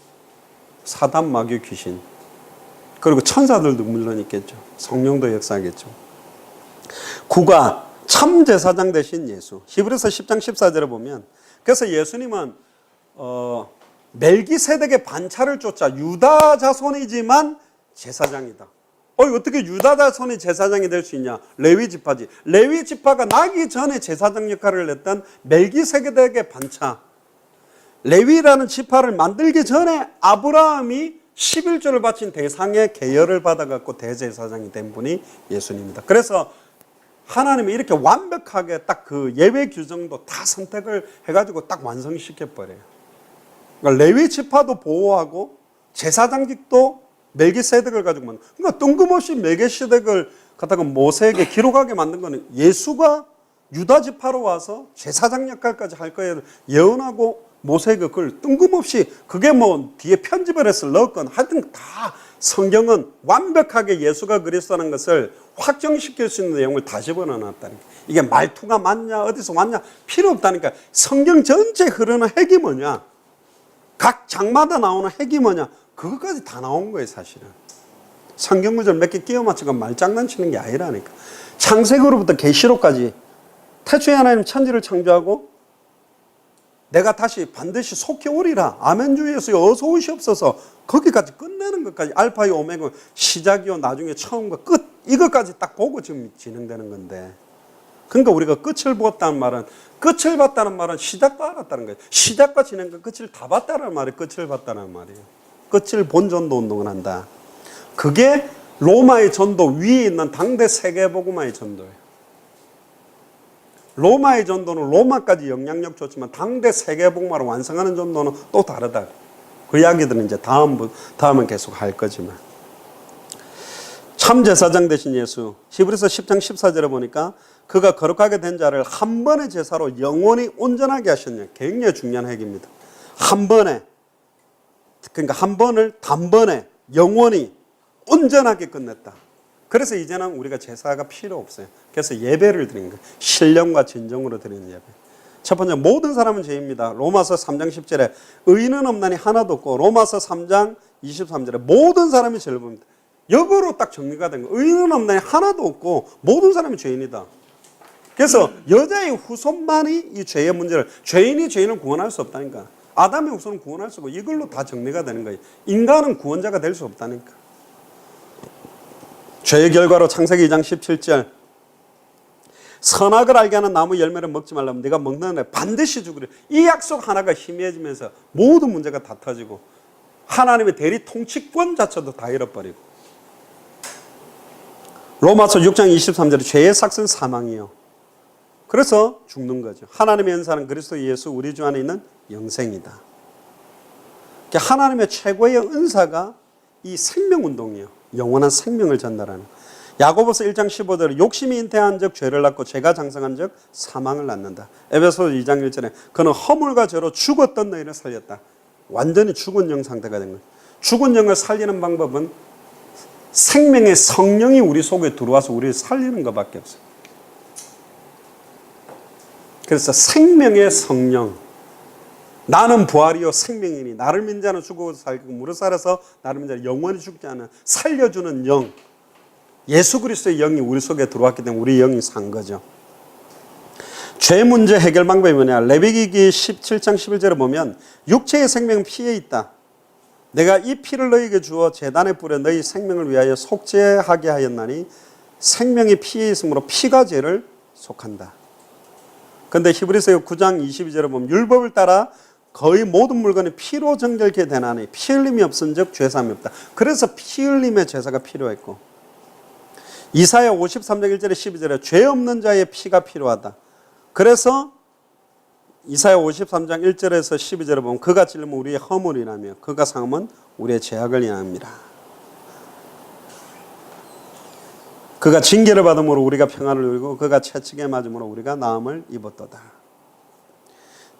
사단, 마귀, 귀신. 그리고 천사들도 물론 있겠죠. 성령도 역사하겠죠. 9가 참제사장 되신 예수. 히브리서 10장 14절에 보면 그래서 예수님은 멜기세덱의 반차를 쫓아 유다 자손이지만 제사장이다. 어떻게 유다 자손이 제사장이 될 수 있냐? 레위 지파지. 레위 지파가 나기 전에 제사장 역할을 했던 멜기세덱의 반차. 레위라는 지파를 만들기 전에 아브라함이 11조를 바친 대상의 계열을 받아갖고 대제사장이 된 분이 예수님입니다. 그래서 하나님이 이렇게 완벽하게 딱 그 예외 규정도 다 선택을 해가지고 딱 완성시켜버려요. 그러니까 레위 지파도 보호하고 제사장직도 멜기세덱을 가지고 만든. 그러니까 뜬금없이 멜기세덱을 갖다가 모세에게 기록하게 만든 거는 예수가 유다 지파로 와서 제사장 역할까지 할 거예요. 예언하고 모세에게 그걸 뜬금없이 그게 뭐 뒤에 편집을 해서 넣었건 하여튼 다 성경은 완벽하게 예수가 그리스도라는 것을 확정시킬 수 있는 내용을 다 집어넣어놨다니까. 이게 말투가 맞냐 어디서 왔냐 필요 없다니까. 성경 전체 흐르는 핵이 뭐냐, 각 장마다 나오는 핵이 뭐냐, 그것까지 다 나온 거예요. 사실은 성경 구절 몇 개 끼워 맞추고 말장난치는 게 아니라니까. 창세기로부터 계시록까지 태초에 하나님 천지를 창조하고 내가 다시 반드시 속히 오리라, 아멘 주 예수 어서 오시옵소서, 거기까지 끝내는 것까지 알파요 오메가, 시작이요 나중에 처음과 끝, 이것까지 딱 보고 지금 진행되는 건데, 그러니까 우리가 끝을 보았다는 말은, 끝을 봤다는 말은 시작도 알았다는 거예요. 시작과 진행과 끝을 다 봤다는 말이 끝을 봤다는 말이에요. 끝을 본 전도 운동을 한다. 그게 로마의 전도 위에 있는 당대 세계복음화의 전도예요. 로마의 전도는 로마까지 영향력 줬지만 당대 세계복음화를 완성하는 전도는 또 다르다. 그 이야기들은 이제 다음은 계속 할 거지만. 참제사장 되신 예수, 히브리서 10장 14절에 보니까 그가 거룩하게 된 자를 한 번의 제사로 영원히 온전하게 하셨냐. 굉장히 중요한 핵입니다. 한 번에, 그러니까 한 번을 단번에 영원히 온전하게 끝냈다. 그래서 이제는 우리가 제사가 필요 없어요. 그래서 예배를 드리는 거예요. 신령과 진정으로 드리는 예배. 첫 번째, 모든 사람은 죄입니다. 로마서 3장 10절에 의인은 없나니 하나도 없고, 로마서 3장 23절에 모든 사람이 죄를 봅니다. 역으로 딱 정리가 된 거예요. 의인은 없나니 하나도 없고 모든 사람이 죄인이다. 그래서 여자의 후손만이 이 죄의 문제를, 죄인이 죄인을 구원할 수 없다니까. 아담의 후손은 구원할 수 없고, 이걸로 다 정리가 되는 거예요. 인간은 구원자가 될 수 없다니까. 죄의 결과로 창세기 2장 17절, 선악을 알게 하는 나무 열매를 먹지 말라면 네가 먹는 날 반드시 죽으리라. 이 약속 하나가 희미해지면서 모든 문제가 다 터지고 하나님의 대리 통치권 자체도 다 잃어버리고. 로마서 6장 23절에 죄의 삭은 사망이요. 그래서 죽는 거죠. 하나님의 은사는 그리스도 예수 우리 주 안에 있는 영생이다. 하나님의 최고의 은사가 이 생명운동이에요. 영원한 생명을 전달하는. 야고보서 1장 15절에 욕심이 잉태한 적 죄를 낳고 죄가 장성한 적 사망을 낳는다. 에베소 2장 1절에 그는 허물과 죄로 죽었던 너희를 살렸다. 완전히 죽은 영 상태가 된 거예요. 죽은 영을 살리는 방법은 생명의 성령이 우리 속에 들어와서 우리를 살리는 것밖에 없어요. 그래서 생명의 성령, 나는 부활이요 생명이니 나를 믿는 자는 죽어도 살고 무릇 살아서 나를 믿는 자는 영원히 죽지 않은 살려주는 영, 예수 그리스도의 영이 우리 속에 들어왔기 때문에 우리 영이 산 거죠. 죄 문제 해결 방법이 뭐냐? 레위기 17장 11절에 보면 육체의 생명은 피에 있다. 내가 이 피를 너희에게 주어 제단에 뿌려 너희 생명을 위하여 속죄하게 하였나니 생명이 피에 있으므로 피가 죄를 속한다. 그런데 히브리서 9장 22절에 보면 율법을 따라 거의 모든 물건이 피로 정결케 되나니 피 흘림이 없은즉 죄사함이 없다. 그래서 피 흘림의 제사가 필요했고, 이사야 53장 1절에 12절에 죄 없는 자의 피가 필요하다. 그래서 이사야 53장 1절에서 12절에 보면 그가 찔리면 우리의 허물이라며 그가 상하면 우리의 죄악을 인함이라. 그가 징계를 받음으로 우리가 평안을 누리고 그가 채찍에 맞음으로 우리가 나음을 입었도다.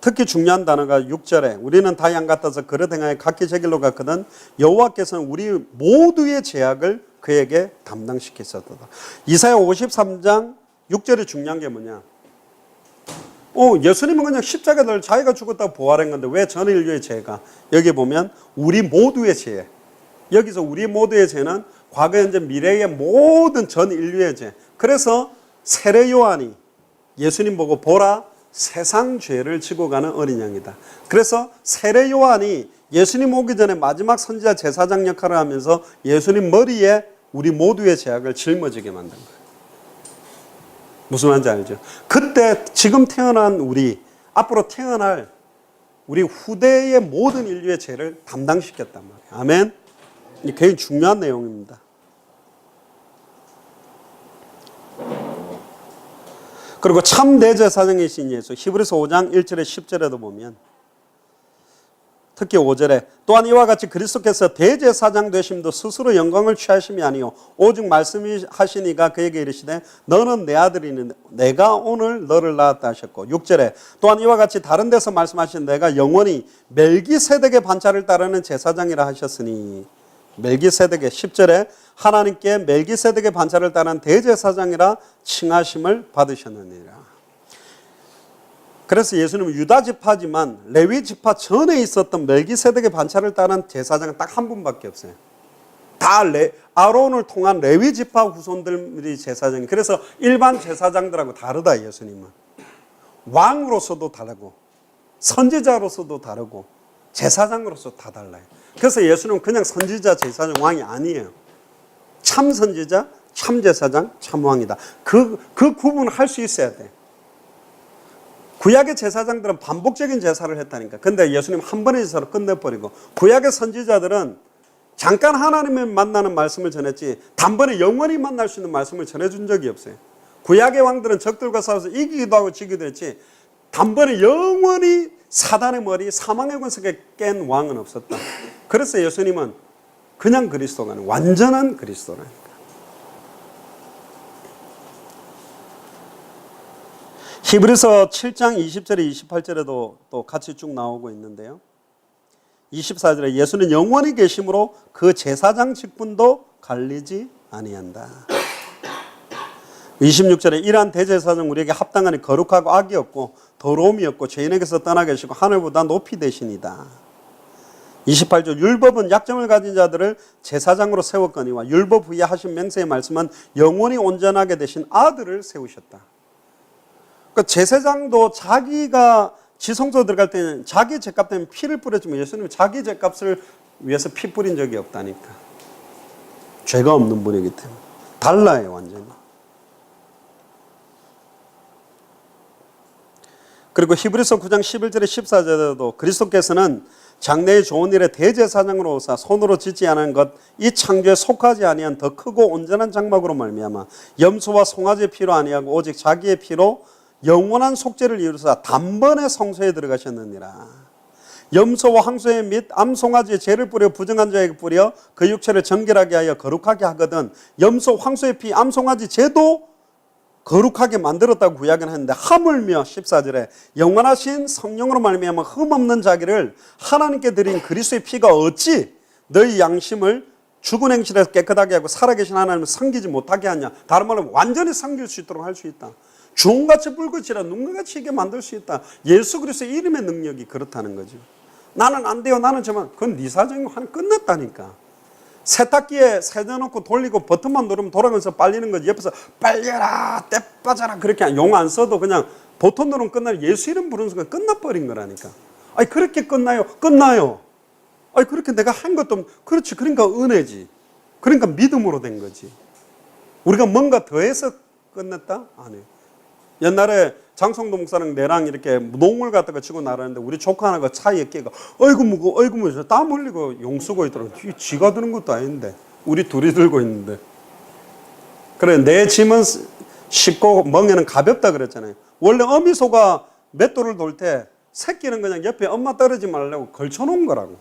특히 중요한 단어가 6절에 우리는 다 양 같아서 그릇 행하여 각기 제 길로 갔거든 여호와께서는 우리 모두의 죄악을 그에게 담당시켰었다. 이사야 53장 6절에 중요한 게 뭐냐? 예수님은 그냥 십자가에 달려 자기가 죽었다고 부활한 건데 왜 전 인류의 죄가? 여기 보면 우리 모두의 죄. 여기서 우리 모두의 죄는 과거, 현재, 미래의 모든 전 인류의 죄. 그래서 세례 요한이 예수님 보고 보라 세상 죄를 지고 가는 어린 양이다. 그래서 세례 요한이 예수님 오기 전에 마지막 선지자 제사장 역할을 하면서 예수님 머리에 우리 모두의 죄악을 짊어지게 만든 거예요. 무슨 말인지 알죠? 그때 지금 태어난 우리, 앞으로 태어날 우리 후대의 모든 인류의 죄를 담당시켰단 말이에요. 아멘? 이게 굉장히 중요한 내용입니다. 그리고 참 대제사장이신 예수, 히브리서 5장 1절에 10절에도 보면 특히 5절에 또한 이와 같이 그리스도께서 대제사장 되심도 스스로 영광을 취하심이 아니요 오직 말씀하시니가 그에게 이르시되 너는 내 아들이니 내가 오늘 너를 낳았다 하셨고 6절에 또한 이와 같이 다른 데서 말씀하신 내가 영원히 멜기세덱의 반차를 따르는 제사장이라 하셨으니 멜기세덱의 10절에 하나님께 멜기세덱의 반차를 따르는 대제사장이라 칭하심을 받으셨느니라. 그래서 예수님은 유다 지파지만 레위 지파 전에 있었던 멜기세덱의 반차를 따른 제사장은 딱 한 분밖에 없어요. 다 아론을 통한 레위 지파 후손들이 제사장이. 그래서 일반 제사장들하고 다르다. 예수님은 왕으로서도 다르고 선지자로서도 다르고 제사장으로서 다 달라요. 그래서 예수님은 그냥 선지자, 제사장, 왕이 아니에요. 참 선지자, 참 제사장, 참 왕이다. 그 구분을 할 수 있어야 돼. 구약의 제사장들은 반복적인 제사를 했다니까. 근데 예수님 한 번의 제사로 끝내버리고, 구약의 선지자들은 잠깐 하나님을 만나는 말씀을 전했지 단번에 영원히 만날 수 있는 말씀을 전해준 적이 없어요. 구약의 왕들은 적들과 싸워서 이기기도 하고 지기도 했지 단번에 영원히 사단의 머리, 사망의 권세에 깬 왕은 없었다. 그래서 예수님은 그냥 그리스도가 아니라 완전한 그리스도라니까. 히브리서 7장 20절에 28절에도 또 같이 쭉 나오고 있는데요. 24절에 예수는 영원히 계심으로 그 제사장 직분도 갈리지 아니한다. 26절에 이러한 대제사장 우리에게 합당하니 거룩하고 악이 없고 더러움이 없고 죄인에게서 떠나 계시고 하늘보다 높이 되시니다. 28절 율법은 약점을 가진 자들을 제사장으로 세웠거니와 율법 후에 하신 맹세의 말씀은 영원히 온전하게 되신 아들을 세우셨다. 그러니까 제사장도 자기가 지성소 들어갈 때는 자기 죄값 때문에 피를 뿌렸지만 예수님은 자기 죄값을 위해서 피 뿌린 적이 없다니까. 죄가 없는 분이기 때문에. 달라요, 완전히. 그리고 히브리서 9장 11절에 14절에도 그리스도께서는 장래의 좋은 일에 대제사장으로 오사 손으로 짓지 않은 것 이 창조에 속하지 아니한 더 크고 온전한 장막으로 말미암아 염소와 송아지의 피로 아니하고 오직 자기의 피로 영원한 속죄를 이루사 단번에 성소에 들어가셨느니라. 염소와 황소의 및 암송아지의 죄를 뿌려 부정한 자에게 뿌려 그 육체를 정결하게 하여 거룩하게 하거든 염소, 황소의 피, 암송아지 죄도 거룩하게 만들었다고 구약은 했는데 하물며 14절에 영원하신 성령으로 말미암아 흠없는 자기를 하나님께 드린 그리스도의 피가 어찌 너희 양심을 죽은 행실에서 깨끗하게 하고 살아계신 하나님을 섬기지 못하게 하냐. 다른 말로 완전히 섬길 수 있도록 할 수 있다. 주홍같이 붉은지라 눈같이 이게 만들 수 있다. 예수 그리스도의 이름의 능력이 그렇다는 거죠. 나는 안 돼요. 나는 저만. 그건 네 사정이고 하나 끝났다니까. 세탁기에 세제 넣고 돌리고 버튼만 누르면 돌아가면서 빨리는 거지. 옆에서 빨려라 때 빠져라 그렇게 용 안 써도 그냥 버튼 누르면 끝나요. 예수 이름 부르는 순간 끝나버린 거라니까. 아니 그렇게 끝나요? 끝나요. 아니 그렇게 내가 한 것도 그렇지. 그러니까 은혜지. 그러니까 믿음으로 된 거지. 우리가 뭔가 더해서 끝냈다? 아니에요. 옛날에 장성도 목사랑 내랑 이렇게 농을 갖다가 치고 나가는데 우리 조카 하나가 차에 끼고 어이구 무거워 어이구 무거워 땀 흘리고 용 쓰고 있더라고. 지가 드는 것도 아닌데 우리 둘이 들고 있는데. 그래 내 짐은 쉽고 멍에는 가볍다 그랬잖아요. 원래 어미소가 맷돌을 돌 때 새끼는 그냥 옆에 엄마 떨어지지 말라고 걸쳐놓은 거라고.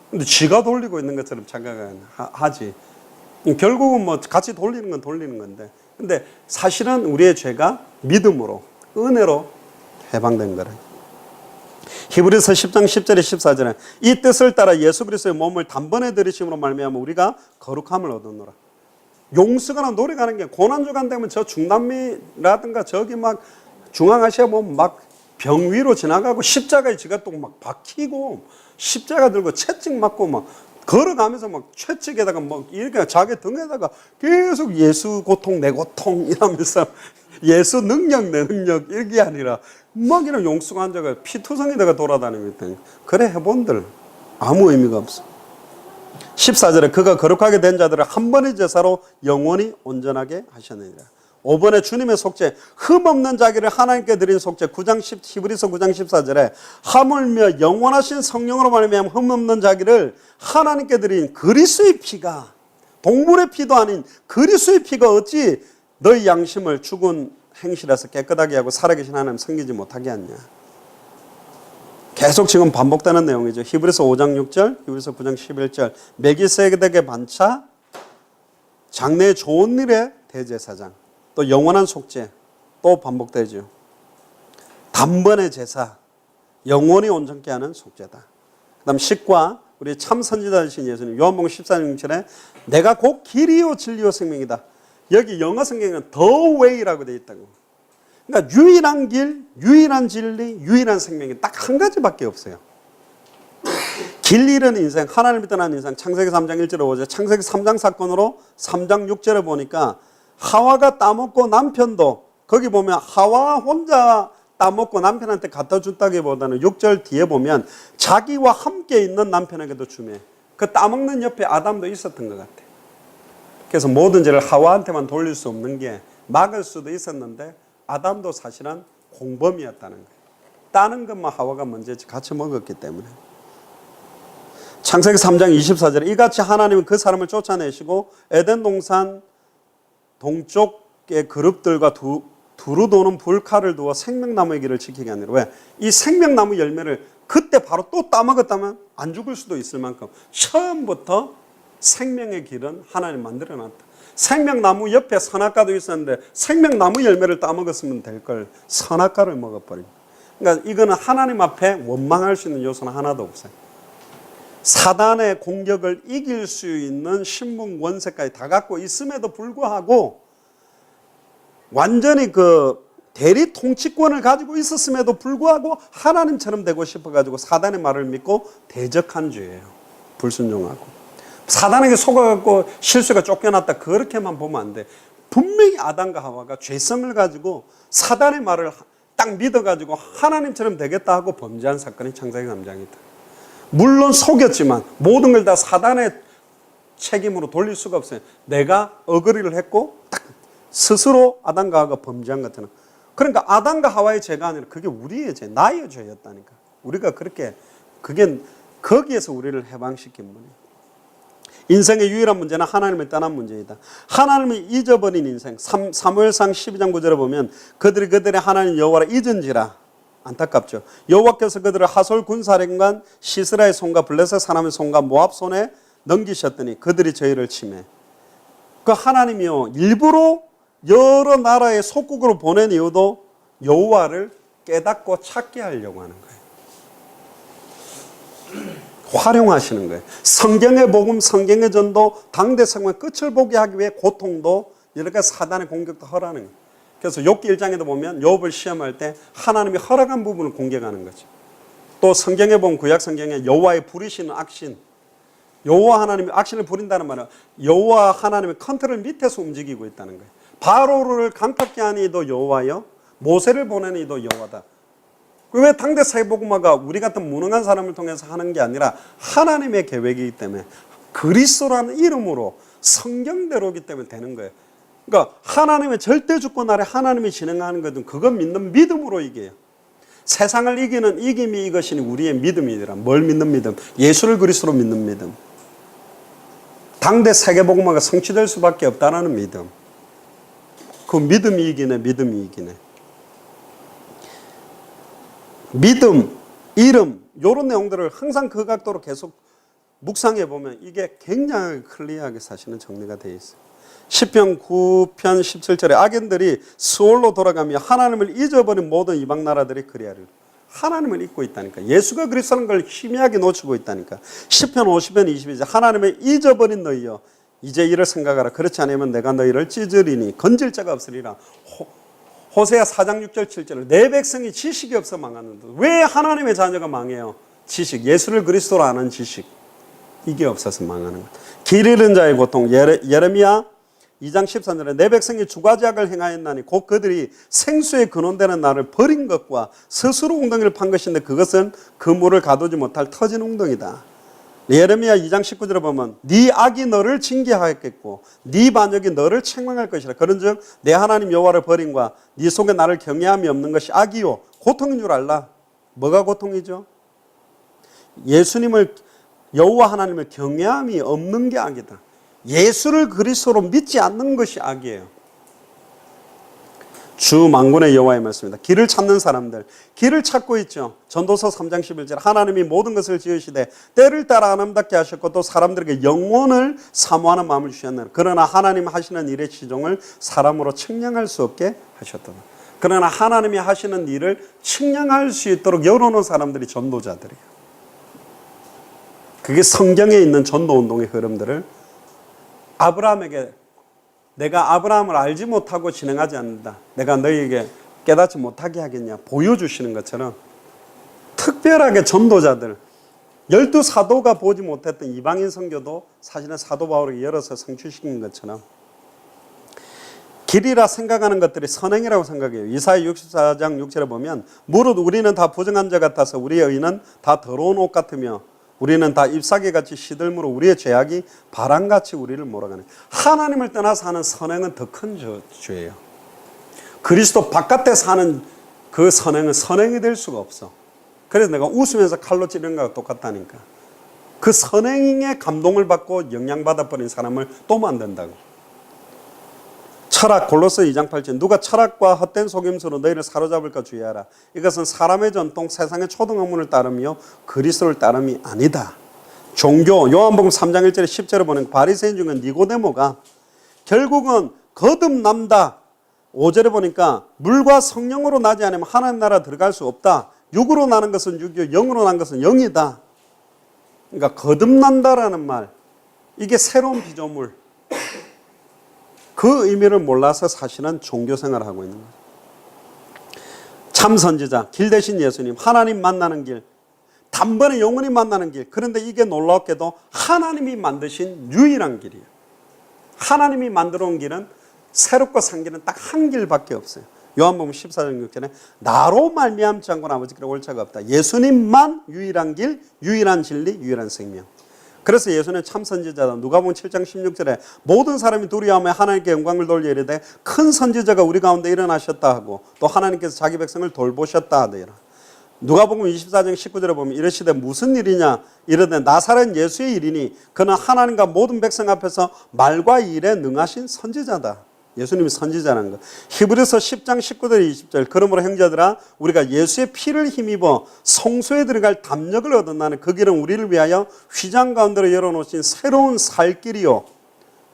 근데 지가 돌리고 있는 것처럼 착각하지. 결국은 뭐 같이 돌리는 건 돌리는 건데, 근데 사실은 우리의 죄가 믿음으로, 은혜로 해방된 거래. 히브리서 10장 10절에 14절에 이 뜻을 따라 예수 그리스도의 몸을 단번에 들이심으로 말미암아 우리가 거룩함을 얻었노라. 용서가나 노력하는 게 고난주간 되면 저 중남미라든가 저기 막 중앙아시아 보면 막 병 위로 지나가고 십자가에 지가 또 막 박히고 십자가 들고 채찍 맞고 막 걸어가면서 막 채찍에다가 막 이렇게 자기 등에다가 계속 예수 고통 내 고통 이러면서 예수 능력 내 능력 이게 아니라 막 이런 용수가 앉아가 피투성이다가 돌아다니거든. 그래 해본들 아무 의미가 없어. 14절에 그가 거룩하게 된 자들을 한 번의 제사로 영원히 온전하게 하셨느니라. 5번에 주님의 속죄, 흠없는 자기를 하나님께 드린 속죄, 히브리서 9장 14절에 하물며 영원하신 성령으로 말미암아 흠없는 자기를 하나님께 드린 그리스도의 피가, 동물의 피도 아닌 그리스도의 피가 어찌 너희 양심을 죽은 행실에서 깨끗하게 하고 살아계신 하나님 섬기지 못하게 하냐. 계속 지금 반복되는 내용이죠. 히브리서 5장 6절, 히브리서 9장 11절, 멜기세덱의 반차, 장래의 좋은 일의 대제사장, 또 영원한 속죄, 또 반복되죠. 단번의 제사, 영원히 온전케 하는 속죄다. 그 다음 10과 우리 참 선지자 되신 예수님, 요한복음 14장 6절에 내가 곧 길이요 진리요 생명이다. 여기 영어 성경에는 the way라고 되어 있다고. 그러니까 유일한 길, 유일한 진리, 유일한 생명이 딱 한 가지밖에 없어요. 길 잃은 인생, 하나님을 떠난 인생, 창세기 3장 1절에 보죠. 창세기 3장 사건으로 3장 6절에 보니까 하와가 따먹고 남편도, 거기 보면 하와 혼자 따먹고 남편한테 갖다 줬다기보다는 6절 뒤에 보면 자기와 함께 있는 남편에게도 주매. 그 따먹는 옆에 아담도 있었던 것 같아. 그래서 모든 죄를 하와한테만 돌릴 수 없는 게 막을 수도 있었는데 아담도 사실은 공범이었다는 거예요. 따는 것만 하와가 먼저 같이 먹었기 때문에. 창세기 3장 24절에 이같이 하나님은 그 사람을 쫓아내시고 에덴 동산 동쪽의 그룹들과 두루 도는 불칼을 두어 생명나무의 길을 지키게 하니라. 왜? 이 생명나무 열매를 그때 바로 또 따먹었다면 안 죽을 수도 있을 만큼 처음부터 생명의 길은 하나님 만들어놨다. 생명나무 옆에 선악과도 있었는데 생명나무 열매를 따먹었으면 될 걸 선악과를 먹어버립니다. 그러니까 이거는 하나님 앞에 원망할 수 있는 요소는 하나도 없어요. 사단의 공격을 이길 수 있는 신분 원세까지 다 갖고 있음에도 불구하고 완전히 그 대리 통치권을 가지고 있었음에도 불구하고 하나님처럼 되고 싶어가지고 사단의 말을 믿고 대적한 죄예요. 불순종하고. 사단에게 속아갖고 실수가 쫓겨났다 그렇게만 보면 안 돼. 분명히 아담과 하와가 죄성을 가지고 사단의 말을 딱 믿어가지고 하나님처럼 되겠다 하고 범죄한 사건이 창세기 3장이다. 물론 속였지만 모든 걸 다 사단의 책임으로 돌릴 수가 없어요. 내가 어그리를 했고 딱 스스로 아담과 하와가 범죄한 것처럼. 그러니까 아담과 하와의 죄가 아니라 그게 우리의 죄, 나의 죄였다니까. 우리가 그렇게 그게 거기에서 우리를 해방시킨 분이에요. 인생의 유일한 문제는 하나님을 떠난 문제이다. 하나님을 잊어버린 인생. 사무엘상 12장 9절에 보면 그들의 하나님 여호와를 잊은지라. 안타깝죠. 여호와께서 그들을 하솔 군사령관 시스라의 손과 블레셋 사람의 손과 모압 손에 넘기셨더니 그들이 저희를 침해. 그 하나님이요 일부러 여러 나라의 속국으로 보낸 이유도 여호와를 깨닫고 찾게 하려고 하는 거예요. 활용하시는 거예요. 성경의 복음, 성경의 전도, 당대 생활 끝을 보게 하기 위해 고통도 여러 가지 사단의 공격도 허라는 거예요. 그래서 욥기 1장에도 보면 욥을 시험할 때 하나님이 허락한 부분을 공격하는 거죠. 또 성경에 보면 구약 성경에 여호와의 부리시는 악신, 여호와 하나님이 악신을 부린다는 말은 여호와 하나님의 컨트롤 밑에서 움직이고 있다는 거예요. 바로를 강팍케 하는 이도 여호와여, 모세를 보내는 이도 여호와다. 왜 당대 사회복음화가 우리 같은 무능한 사람을 통해서 하는 게 아니라 하나님의 계획이기 때문에 그리스도라는 이름으로 성경대로이기 때문에 되는 거예요. 그러니까 하나님의 절대 주권 아래 하나님이 진행하는 것은 그것 믿는 믿음으로 이겨요. 세상을 이기는 이김이 이것이니 우리의 믿음이더라. 뭘 믿는 믿음? 예수를 그리스도로 믿는 믿음. 당대 세계복음화가 성취될 수밖에 없다는 믿음. 그 믿음이 이기네, 믿음이 이기네. 믿음, 이름, 이런 내용들을 항상 그 각도로 계속 묵상해 보면 이게 굉장히 클리어하게 사실은 정리가 되어 있어요. 시편 9편 17절에 악인들이 스올로 돌아가며 하나님을 잊어버린 모든 이방 나라들이 그리하리라. 하나님을 잊고 있다니까. 예수가 그리스도라는 걸 희미하게 놓치고 있다니까. 시편 50편 22절 하나님을 잊어버린 너희여 이제 이를 생각하라. 그렇지 않으면 내가 너희를 찢으리니 건질 자가 없으리라. 호세아 4장 6절 7절 내 백성이 지식이 없어 망하는데 왜 하나님의 자녀가 망해요? 지식, 예수를 그리스도로 아는 지식, 이게 없어서 망하는 것. 길 잃은 자의 고통. 예레미야 2장 13절에 내 백성이 두 가지 악을 행하였나니 곧 그들이 생수에 근원되는 나를 버린 것과 스스로 웅덩이를 판 것인데 그것은 그 물을 가두지 못할 터진 웅덩이다. 예레미야 2장 19절에 보면 네 악이 너를 징계하였겠고 네 반역이 너를 책망할 것이라. 그런즉 내 하나님 여호와를 버림과 네 속에 나를 경외함이 없는 것이 악이요 고통인 줄 알라. 뭐가 고통이죠? 예수님을, 여호와 하나님을 경외함이 없는 게 악이다. 예수를 그리스도로 믿지 않는 것이 악이에요. 주 만군의 여호와의 말씀입니다. 길을 찾는 사람들, 길을 찾고 있죠. 전도서 3장 11절 하나님이 모든 것을 지으시되 때를 따라 아름답게 하셨고 또 사람들에게 영혼을 사모하는 마음을 주셨느니라. 그러나 하나님 하시는 일의 시종을 사람으로 측량할 수 없게 하셨다. 그러나 하나님이 하시는 일을 측량할 수 있도록 열어놓은 사람들이 전도자들이에요. 그게 성경에 있는 전도운동의 흐름들을 아브라함에게 내가 아브라함을 알지 못하고 진행하지 않는다. 내가 너희에게 깨닫지 못하게 하겠냐. 보여주시는 것처럼 특별하게 전도자들, 12사도가 보지 못했던 이방인 선교도 사실은 사도 바울이 열어서 성취시킨 것처럼 길이라 생각하는 것들이 선행이라고 생각해요. 이사야 64장 6절에 보면 무릇 우리는 다 부정한 자 같아서 우리의 의는 다 더러운 옷 같으며 우리는 다 잎사귀같이 시들므로 우리의 죄악이 바람같이 우리를 몰아가네. 하나님을 떠나서 하는 선행은 더 큰 죄예요. 그리스도 바깥에 사는 그 선행은 선행이 될 수가 없어. 그래서 내가 웃으면서 칼로 찌르는 거랑 똑같다니까. 그 선행에 감동을 받고 영향받아버린 사람을 또 만든다고. 철학, 골로새 2장 8절 누가 철학과 헛된 속임수로 너희를 사로잡을까 주의하라. 이것은 사람의 전통, 세상의 초등학문을 따르며 그리스도를 따름이 아니다. 종교, 요한복음 3장 1절에 10절에 보는 바리새인 중에 니고데모가 결국은 거듭난다. 5절에 보니까 물과 성령으로 나지 않으면 하나님 나라 들어갈 수 없다. 육으로 나는 것은 육이요 영으로 난 것은 영이다. 그러니까 거듭난다라는 말, 이게 새로운 피조물, 그 의미를 몰라서 사실은 종교생활을 하고 있는 거예요. 참 선지자, 길 대신 예수님, 하나님 만나는 길, 단번에 영원히 만나는 길. 그런데 이게 놀랍게도 하나님이 만드신 유일한 길이에요. 하나님이 만들어 온 길은, 새롭고 산 길은 딱 한 길밖에 없어요. 요한복음 14장 6절에 나로 말미암지 않고는 아버지께로 올 자가 없다. 예수님만 유일한 길, 유일한 진리, 유일한 생명. 그래서 예수는 참 선지자다. 누가복음 7장 16절에 모든 사람이 두려워하며 하나님께 영광을 돌려 이르되 큰 선지자가 우리 가운데 일어나셨다 하고 또 하나님께서 자기 백성을 돌보셨다 하더라. 누가복음 24장 19절에 보면 이르시되 무슨 일이냐 이르되 나사렛 예수의 일이니 그는 하나님과 모든 백성 앞에서 말과 일에 능하신 선지자다. 예수님이 선지자라는 것. 히브리서 10장 19절 20절 그러므로 형제들아 우리가 예수의 피를 힘입어 성소에 들어갈 담력을 얻었나니 그 길은 우리를 위하여 휘장 가운데로 열어놓으신 새로운 살 길이요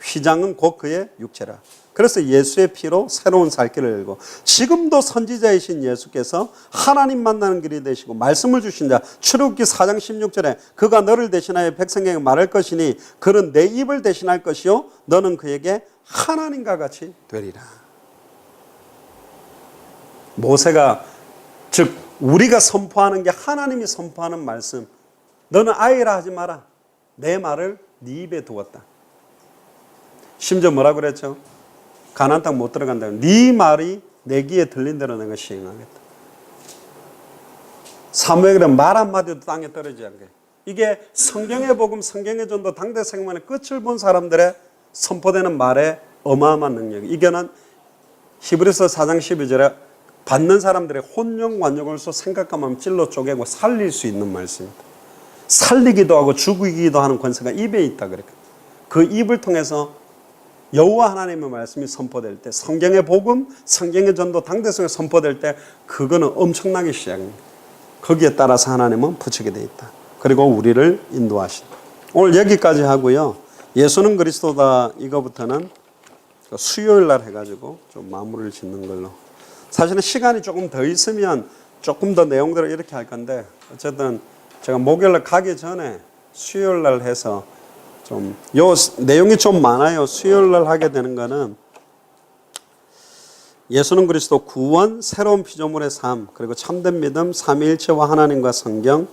휘장은 곧 그의 육체라. 그래서 예수의 피로 새로운 살 길을 열고 지금도 선지자이신 예수께서 하나님 만나는 길이 되시고 말씀을 주신 자 출애굽기 4장 16절에 그가 너를 대신하여 백성에게 말할 것이니 그는 내 입을 대신할 것이요 너는 그에게 하나님과 같이 되리라. 모세가 즉 우리가 선포하는 게 하나님이 선포하는 말씀. 너는 아이라 하지 마라. 내 말을 네 입에 두었다. 심지어 뭐라 그랬죠? 가나안 땅 못 들어간다. 네 말이 내 귀에 들린 대로 내가 시행하겠다. 사무엘은 말 한마디도 땅에 떨어지지 않게. 이게 성경의 복음, 성경의 전도, 당대 생명의 끝을 본 사람들의 선포되는 말의 어마어마한 능력. 이게는 히브리서 4장 12절에 받는 사람들의 혼용 관용으로서 생각하면 찔러 쪼개고 살릴 수 있는 말씀입니다. 살리기도 하고 죽이기도 하는 권세가 입에 있다 그랬거든요. 그 입을 통해서 여호와 하나님의 말씀이 선포될 때, 성경의 복음, 성경의 전도, 당대 속에 선포될 때 그거는 엄청나게 시작입니다. 거기에 따라서 하나님은 부추게 돼 있다. 그리고 우리를 인도하신다. 오늘 여기까지 하고요. 예수는 그리스도다 이거부터는 수요일 날 해가지고 좀 마무리를 짓는 걸로. 사실은 시간이 조금 더 있으면 조금 더 내용들을 이렇게 할 건데 어쨌든 제가 목요일 날 가기 전에 수요일 날 해서 좀 요 내용이 좀 많아요. 수요일 날 하게 되는 거는 예수는 그리스도 구원, 새로운 피조물의 삶, 그리고 참된 믿음, 삼위일체와 하나님과 성경,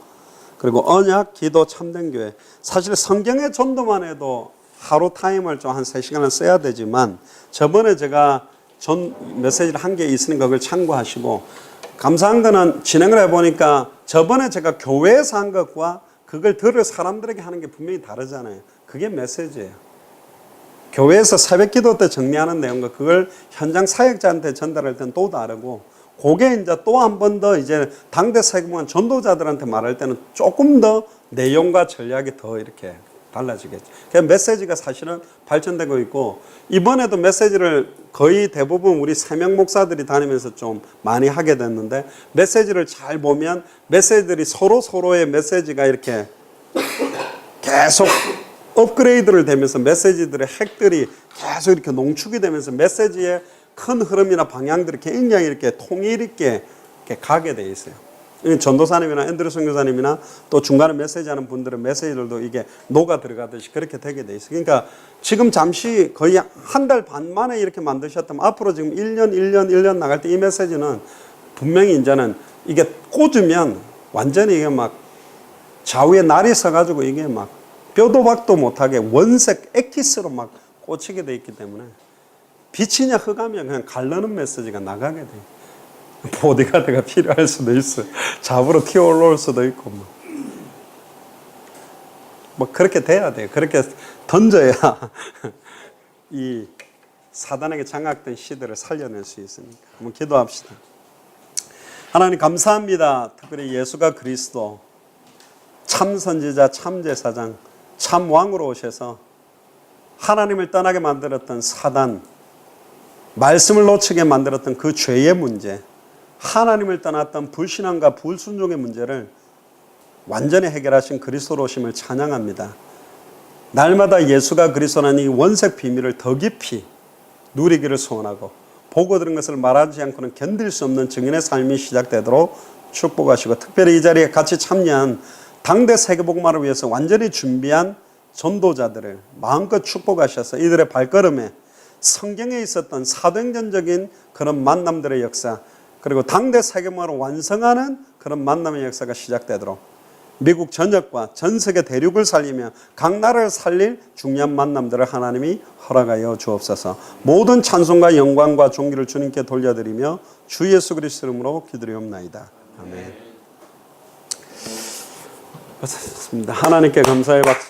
그리고 언약, 기도, 참된 교회. 사실 성경의 전도만 해도 하루 타임을 좀 한 3시간을 써야 되지만 저번에 제가 메시지를 한 개 있으니까 그걸 참고하시고, 감사한 거는 진행을 해보니까 저번에 제가 교회에서 한 것과 그걸 들을 사람들에게 하는 게 분명히 다르잖아요. 그게 메시지예요. 교회에서 새벽 기도 때 정리하는 내용과 그걸 현장 사역자한테 전달할 때는 또 다르고, 그게 이제 또 한 번 더 이제 당대 세계관 전도자들한테 말할 때는 조금 더 내용과 전략이 더 이렇게 달라지겠죠. 그래서 메시지가 사실은 발전되고 있고, 이번에도 메시지를 거의 대부분 우리 3명 목사들이 다니면서 좀 많이 하게 됐는데, 메시지를 잘 보면 메시지들이 서로의 메시지가 이렇게 계속 업그레이드를 되면서 메시지들의 핵들이 계속 이렇게 농축이 되면서 메시지의 큰 흐름이나 방향들이 굉장히 이렇게 통일 있게 이렇게 가게 돼 있어요. 전도사님이나 앤드류 선교사님이나 또 중간에 메시지하는 분들은 메시지들도 이게 녹아 들어가듯이 그렇게 되게 돼 있어요. 그러니까 지금 잠시 거의 한 달 반 만에 이렇게 만드셨다면 앞으로 지금 1년 나갈 때 이 메시지는 분명히 이제는 이게 꽂으면 완전히 이게 막 좌우에 날이 서가지고 이게 막 뼈도 박도 못하게 원색 엑기스로 막 꽂히게 돼 있기 때문에 빛이냐 흑암이냐 그냥 가르는 메시지가 나가게 돼요. 보디가드가 필요할 수도 있어요. 잡으로 튀어 올라올 수도 있고 뭐 그렇게 돼야 돼요. 그렇게 던져야 이 사단에게 장악된 시대를 살려낼 수 있으니까. 한번 기도합시다. 하나님 감사합니다. 특별히 예수가 그리스도 참 선지자, 참 제사장, 참 왕으로 오셔서 하나님을 떠나게 만들었던 사단, 말씀을 놓치게 만들었던 그 죄의 문제, 하나님을 떠났던 불신앙과 불순종의 문제를 완전히 해결하신 그리스도로 오심을 찬양합니다. 날마다 예수가 그리스도라는 이 원색 비밀을 더 깊이 누리기를 소원하고, 보고 들은 것을 말하지 않고는 견딜 수 없는 증인의 삶이 시작되도록 축복하시고, 특별히 이 자리에 같이 참여한 당대 세계복음화를 위해서 완전히 준비한 전도자들을 마음껏 축복하셔서 이들의 발걸음에 성경에 있었던 사도행전적인 그런 만남들의 역사, 그리고 당대 세계복음화를 완성하는 그런 만남의 역사가 시작되도록 미국 전역과 전 세계 대륙을 살리며 각 나라를 살릴 중요한 만남들을 하나님이 허락하여 주옵소서. 모든 찬송과 영광과 존귀를 주님께 돌려드리며 주 예수 그리스도 이름으로 기도드리옵나이다. 아멘. 고맙습니다. 하나님께 감사의 박수.